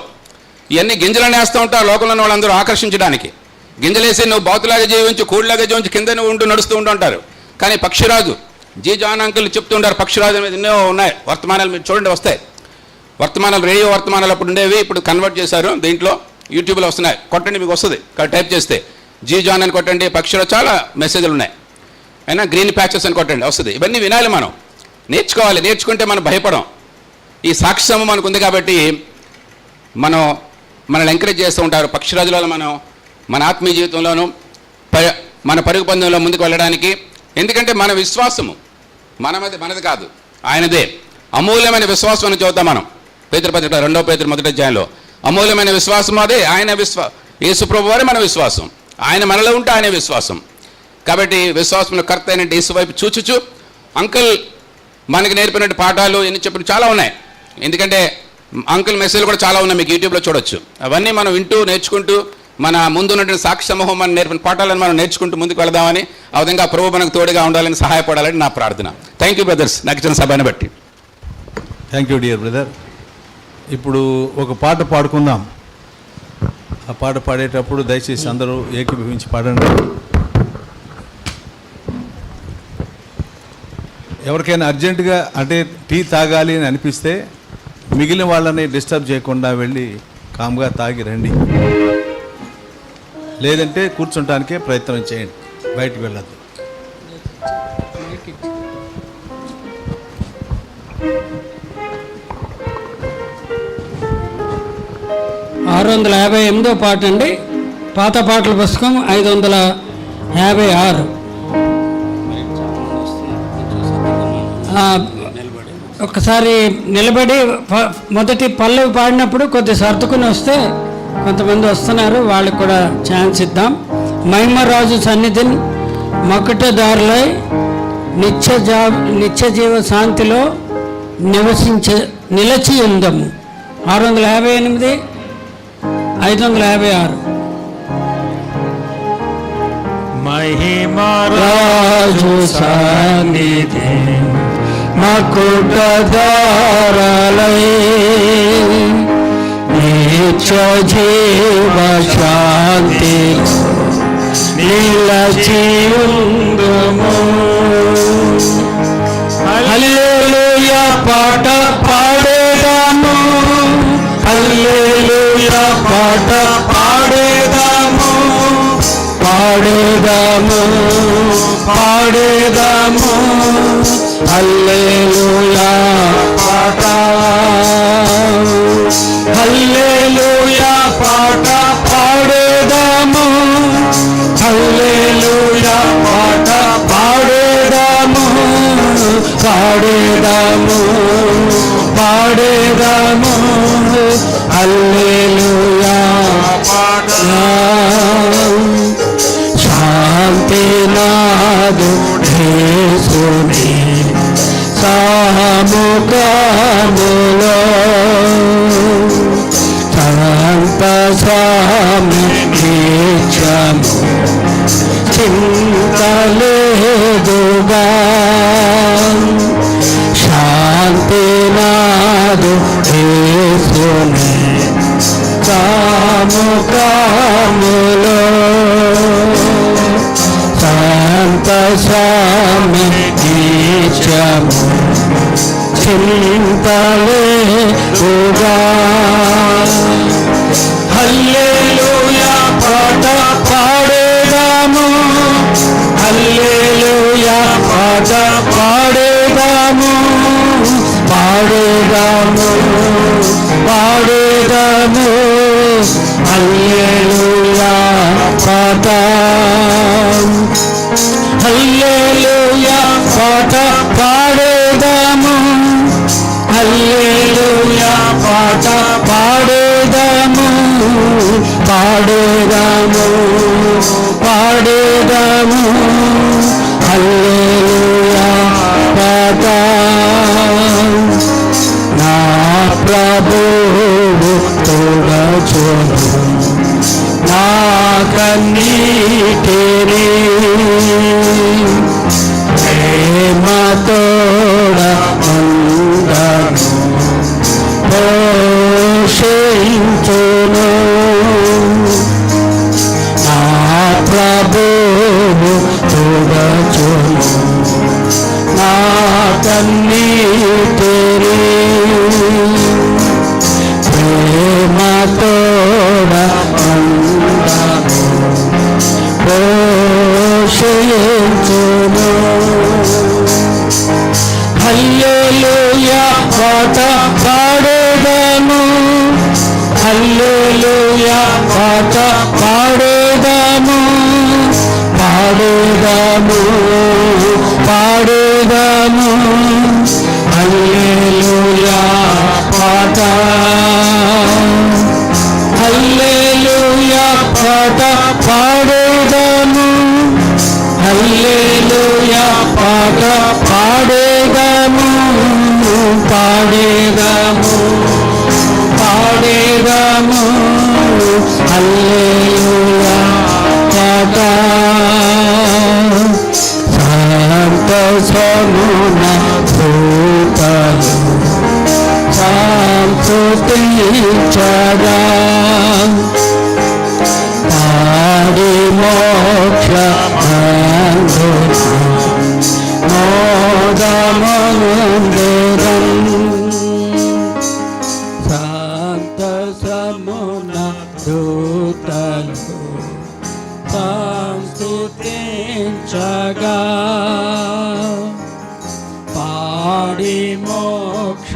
ఇవన్నీ గింజలను వేస్తూ ఉంటారు లోకంలో ఉన్న వాళ్ళందరూ ఆకర్షించడానికి. గింజలేసి నువ్వు బాతులాగా జీవించు, కోడిలాగా జీవించి కింద నువ్వు ఉంటూ నడుస్తూ ఉంటారు. కానీ పక్షిరాజు జాన్ అంకుల్ చెప్తూ ఉంటారు, పక్షిరాజు అనేది ఎన్నో ఉన్నాయి వర్తమానాలు, మీరు చూడండి వస్తాయి వర్తమానాలు. రేడియో వర్తమానాలు అప్పుడు ఉండేవి, ఇప్పుడు కన్వర్ట్ చేశారు, దీంట్లో యూట్యూబ్లో వస్తున్నాయి, కొట్టండి మీకు వస్తుంది. టైప్ చేస్తే జాన్ అని కొట్టండి, పక్షిరాజు చాలా మెసేజ్లు ఉన్నాయి. అయినా గ్రీన్ ప్యాచెస్ అని కొట్టండి వస్తుంది. ఇవన్నీ వినాలి, మనం నేర్చుకోవాలి. నేర్చుకుంటే మనం భయపడం. ఈ సాక్షి సమూహం మనకు ఉంది కాబట్టి మనల్ని ఎంకరేజ్ చేస్తూ ఉంటారు. పక్షిరాజులలో మనం మన ఆత్మీయ జీవితంలోనూ మన పరుగు పందెంలో ముందుకు వెళ్ళడానికి. ఎందుకంటే మన విశ్వాసము మనది కాదు, ఆయనదే. అమూల్యమైన విశ్వాసం అని చదువుతాం మనం పేతురు 2వ పేతురు 1వ అధ్యాయంలో. అమూల్యమైన విశ్వాసం అదే ఆయన యేసు ప్రభువు వారే మన విశ్వాసం. ఆయన మనలో ఉంటే ఆయనే విశ్వాసం. కాబట్టి విశ్వాసంలో కర్త అయిన యేసు వైపు చూచుచు. అంకుల్ మనకి నేర్పినట్టు పాఠాలు ఎన్ని చెప్పిన చాలా ఉన్నాయి. ఎందుకంటే అంకుల్ మెసేజ్లు కూడా చాలా ఉన్నాయి, మీకు యూట్యూబ్లో చూడొచ్చు. అవన్నీ మనం వింటూ నేర్చుకుంటూ మన ముందున్నటువంటి సాక్షి సమూహం మనం నేర్పిన పాఠాలను మనం నేర్చుకుంటూ ముందుకు వెళదామని, ఆ విధంగా ప్రభు మనకు తోడుగా ఉండాలని, సహాయపడాలని నా ప్రార్థన. థ్యాంక్ యూ బ్రదర్స్, నాకు ఇచ్చిన సభను బట్టి. Thank you dear brother. ఇప్పుడు ఒక పాట పాడుకుందాం. ఆ పాట పాడేటప్పుడు దయచేసి అందరూ ఏకీభవించి పాడండి. ఎవరికైనా అర్జెంటుగా అంటే టీ తాగాలి అని అనిపిస్తే మిగిలిన వాళ్ళని డిస్టర్బ్ చేయకుండా వెళ్ళి కామ్గా తాగి రండి. లేదంటే కూర్చుంటానికే ప్రయత్నం చేయండి, బయటికి వెళ్ళద్దు. ఆరు 658వ పాట అండి. పాత పాటల పుస్తకం 556. ఒకసారి నిలబడి మొదటి పల్లవి పాడినప్పుడు కొద్ది సర్దుకుని వస్తే కొంతమంది వస్తున్నారు, వాళ్ళకి కూడా ఛాన్స్ ఇద్దాం. మహిమరాజు సన్నిధిని మకుటదారులై నిత్య జీవ శాంతిలో నిలిచి ఉందము. 658, 556. మహిమరాజు సన్నిధి మకుటదారులై నిత్య జీవ శాంతి నిలిచి ఉందుము. హల్లెలూయా పాట పాడేదాము, హల్లెలూయా పాట పాడేదాము, పాడేదాము, పాడేదాము, హల్లెలూయా పాట, హల్లెలూయా పాట పాడేదాము, హల్లెలూయా పాట పాడేదాము, పాడేదాము, పాడేదాము, హల్లెలూయా పాట. శాంతినాదు యేసుని సాముఖములో సంతసము నిత్యము చింతలేదుగా. శాంతినాదు యేసుని సాముఖములో సంతసము నిత్యము చింతలేదుగా. హల్లెలూయా పాట పాడేదాము, హల్లెలూయా పాట పాడేదాము, పాడేదాము, పాడేదాము, హల్లెలూయా పాట, హల్లెలూయా పాట పాడేదాము, హల్లెలూయా పాట పాడేదాము, పాడేదాము, పాడేదాము, హల్లెలూయా పాట. నా ప్రభువు తోడచును నా కన్నీటిని ప్రేమతోడ ఉండను పోషించును. నా ప్రభువు తోడచును నా కన్నీటిని ప్రేమతోడ ఉండను పోషించును. హల్లెలూయా పాట పాడేదాము, హల్లెలూయా పాట పాడేదాము, పాడేదాము, పాడేదాము, హల్లెలూయా పాట, హల్లెలూయా పాట పాడేదాము, హల్లెలూయా పాట పాడేదాము, పాడేదాము, పాడేదాము, హల్లెలూయా పాట. సంతోషమున భూతలు సంస్తుతించగా పాడి మోక్ష మోదముందేదం శాంత సమున దూతలు సంస్తుతించగా పాడి మోక్ష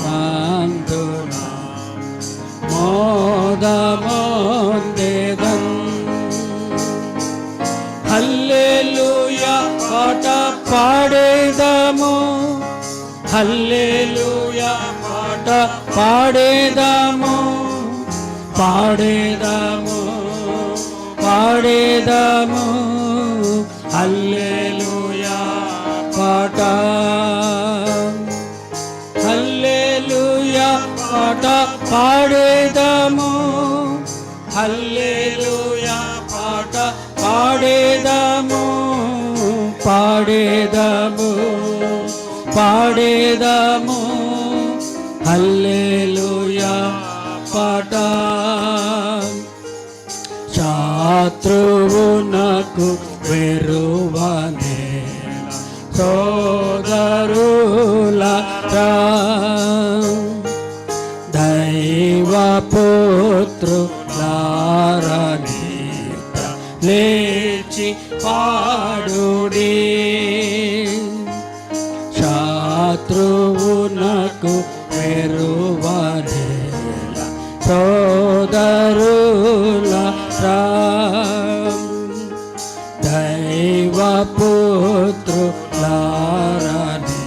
నందున మోదముందేదం హల్లెలూయా పాట పాడేదము హల్లెలూయా పాట పాడేదము పాడేదము పాడేదము హల్లెలూయా పాట హల్లెలూయా పాట పాడేదము హల్లెలూయా పాట పాడేదము పాడేదము పాడేదము హల్లెలూయా పాట శత్రువునకు వెరువనే సోదరులారా దైవపుత్రులారని లేచి పాడుడి శత్రువునకు వెరువనే సోదరులారా దైవపుత్రులారని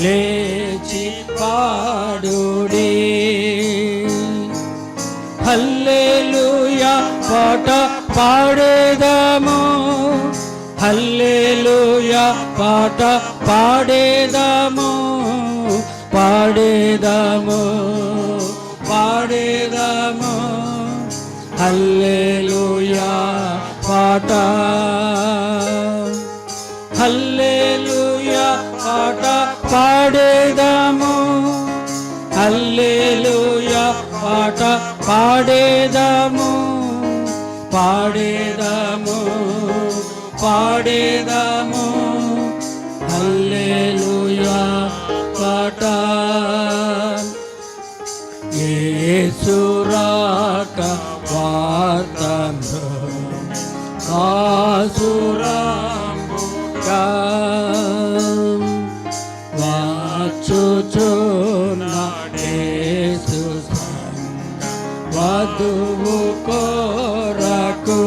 లేచి పాడుడి హల్లెలూయా పాట పాడేదము హల్లెలూయా పాట పాడేదము పాడేదము పాడేదము హల్లెలూయా పాట హల్లెలూయా పాట పాడేదము హల్లెలూయా పాట పాడేదము పాడేదము పాడేదము హల్లెలూయా పాట యేసు రాక వార్తను కాసురంబుగా వచ్చుచున్నాడేసు వధువు కొరకు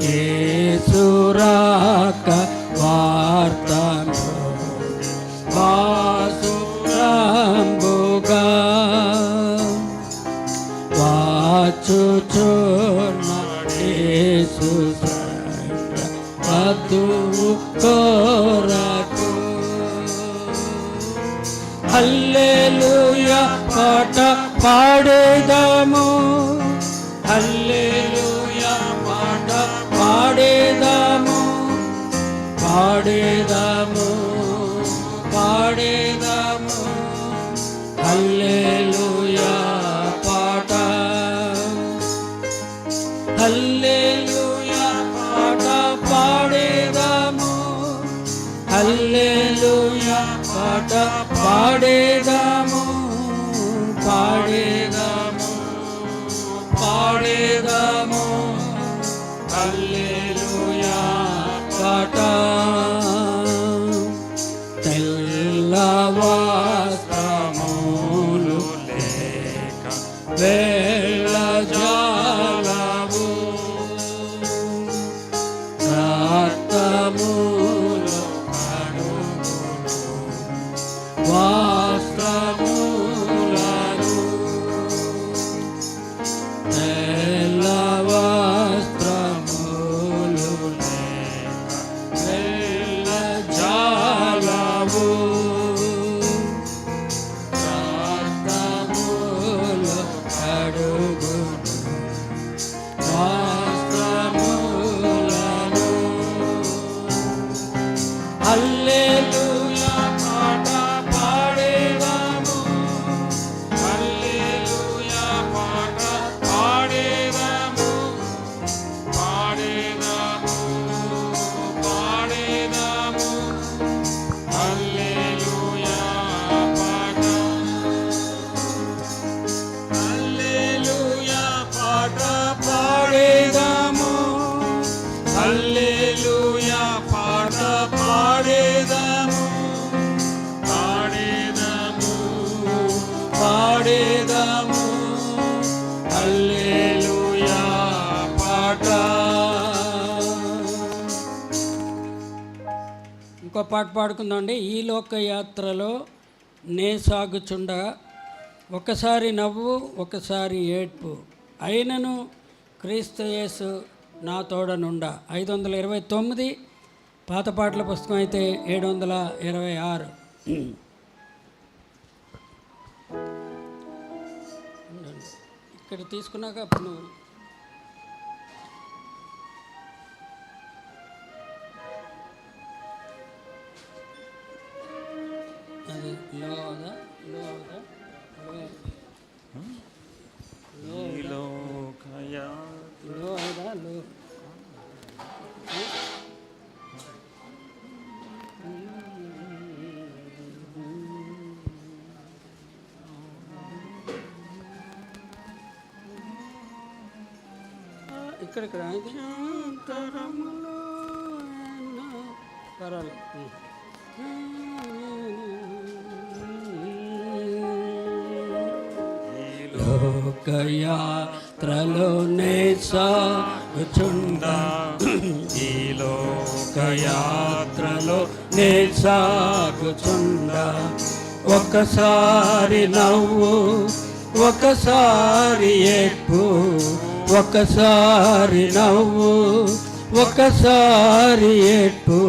యేసు రాక వార్తను కాసురంబుగా వచ్చుచున్నాడేసు వధువు కొరకు హల్లెలూయా పాట పాడేదము హల్లెలూయా పాట పాడేదము పాడేదము పాడేదము హల్లెలూయా పాట హల్లెలూయా పాట పాడేదము హల్లెలూయా పాట పాడేదము పాడేదము పాడేదము హల్లెలూయా పాట తెల్ల వస్త్రములు లేక వెళ్ళజాలవు రక్తములో కడుగును వస్త్రములను తెల్ల వస్త్రములు లేక వెళ్ళజాలవు రక్తములో పాడేదాము హల్లెలూయా పాట. ఇంకో పాట పాడుకుందామండి. ఈ లోకయాత్రలో నే సాగుచుండగా ఒకసారి నవ్వు ఒకసారి ఏడ్పు అయినను క్రీస్తు యేసు నా తోడనుండా. 529. పాత పాటల పుస్తకం అయితే 726. ఇక్కడ తీసుకున్నాక అప్పుడు అది లోదా లోదా లో అయిదా లో ఇక్కడ పర్వాలేదు. లోకయాత్రలోనే సాగుచుండా ఈ లోకయాత్రలో నే సాగుచుండా ఒకసారి నవ్వు ఒకసారి ఏడ్పు ఒకసారి నవ్వు ఒకసారి ఏడ్పు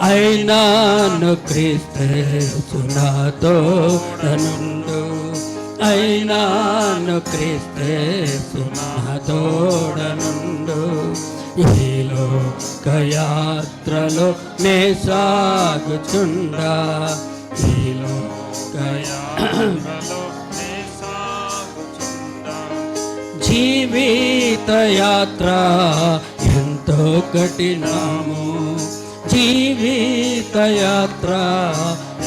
అయినాను క్రీస్తు నాతో నుండు అయినాను క్రీస్తు నాతోడనుండు ఈ లోకయాత్రలో నే సాగుచుండా ఈ లోకయాత్రలో నే సాగుచుండా జీవిత యాత్ర ఎంతో కఠినము జీవిత యాత్ర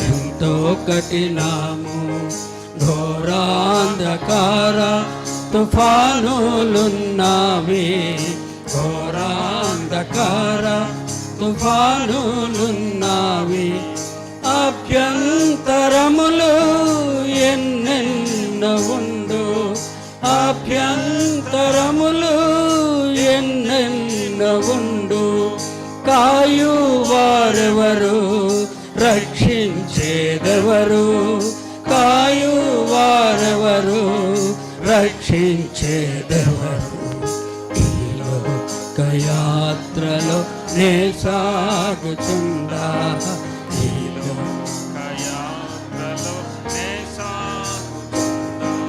ఎంతో కఠినము ఘోరాంధకార తుఫానులున్నవి ఘోరాంధకార తుఫానులున్నవి అభ్యంతరములు ఎన్నెన్న ఉండు అభ్యంతరములు ఎన్నెన్న ఉండు కాయువారెవరు రక్షించేదెవరు కాయువారెవరు రక్షించేదెవరు ఈ లోకయాత్రలో నే సాగుచుండా ఈ లోకయాత్రలో నే సాగుచుండా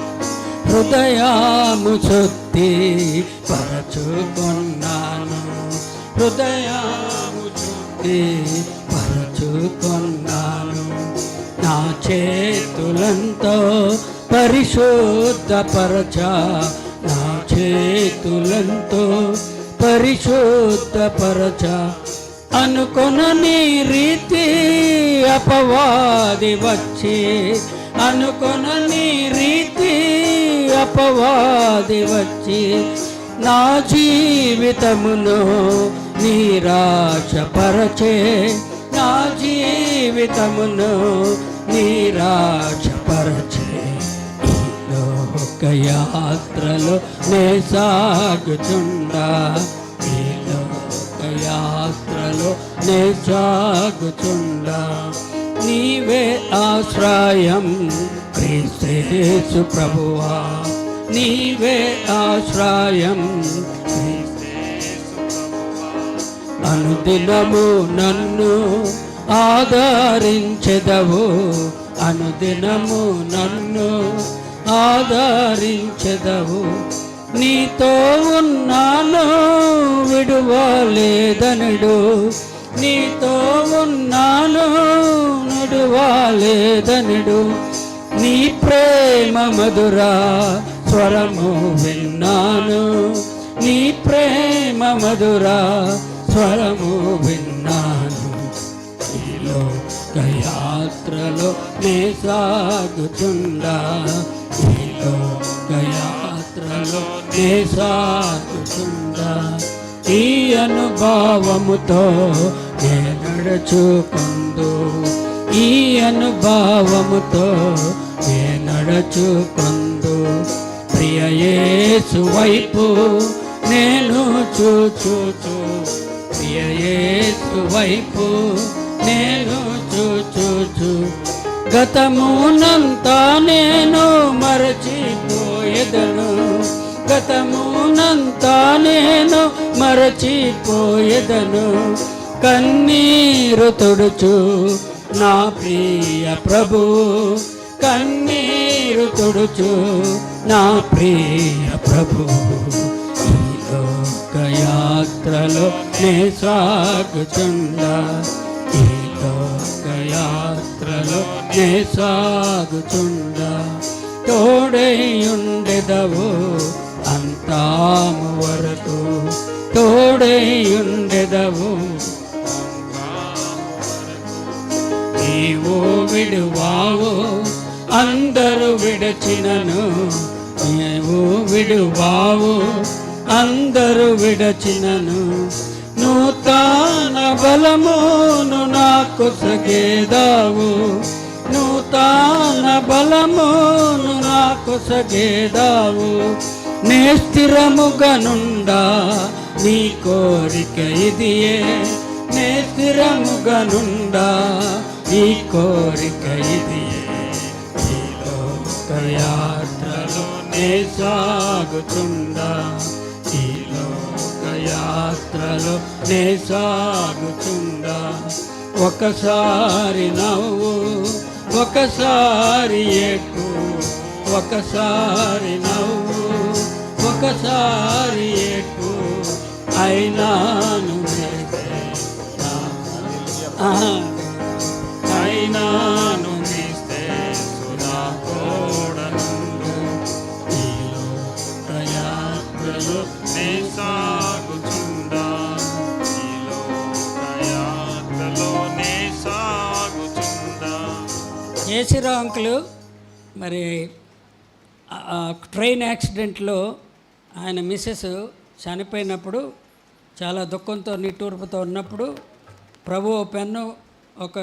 హృదయము శుద్ధి పరచుకున్నాను హృదయము శుద్ధి పరచుకున్నాను నా చేతులంతో పరిశుద్ధపరచ నా చేతులంతో పరిశుద్ధపరచ అనుకొనని రీతి అపవాది వచ్చి అనుకొనని రీతి అపవాది వచ్చి నా జీవితమును నిరాశపరచే నా జీవితమును నిరాశపరచే ఈ లోకయాత్రలో నే సాగుచుండా ఈ లోకయాత్రలో నే సాగుచుండా నీవే ఆశ్రయం క్రీస్తు ప్రభువా నీవే ఆశ్రయం అనుదినము నన్ను ఆదరించెదవు అనుదినము నన్ను ఆదరించెదవు నీతో ఉన్నాను విడువలేదనుడు నీతో ఉన్నాను విడువలేదనుడు నీ ప్రేమ మధురా స్వరము విన్నాను నీ ప్రేమ మధురా స్వరము విన్నాను ఈ లోకయాత్రలో నే సాగుచుండా ఈ లోకయాత్రలో నే సాగుచుండా ఈ అనుభవముతో నే నడుచుకుందు ఈ అనుభవముతో నడచుకొందు ప్రియ యేసు వైపు నేను చూచు ప్రియ యేసు వైపు నేను చూచు గతమునంతా నేను మరచిపోయేదను గతమునంతా నేను మరచిపోయేదను కన్నీరు తుడుచు నా ప్రియ ప్రభు కన్నీరు తుడుచు నా ప్రియ ప్రభు ఈ లోక యాత్రలో నే సాగుచుండా ఈ లోక యాత్రలో నే సాగుచుండా తోడైయుండెదవు అంతాము వరకు తోడైయుండెదవు నీవు విడువావు అందరూ విడచినను నీవు విడువావు అందరూ విడచినను నూతన బలమును నాకు సగేదావు నూతన బలమును నాకు సగేదావు నే స్థిరముగా నుండా నీ కోరిక ఇదియే నే స్థిరముగా నుండా నీ కోరిక ఇదియే ఈ లోక యాత్రలో నే సాగుతుండా ఈ లోక యాత్రలో నే సాగుతుండా ఒకసారి నవ్వు ఒకసారి ఏడ్పు ఒకసారి నవ్వు ఒకసారి ఏడ్పు అయినాను అయినాను నీస్తే సుధా కోడనుండు ఈ లోక యాత్రలో నే సాగుచుండా ఈ లోక యాత్రలో నే సాగుచుండా. జయశ్రీరావు అంకులు మరి ట్రైన్ యాక్సిడెంట్లో ఆయన మిస్సెస్ చనిపోయినప్పుడు చాలా దుఃఖంతో నిట్టూర్పుతో ఉన్నప్పుడు ప్రభు పెన్ను ఒక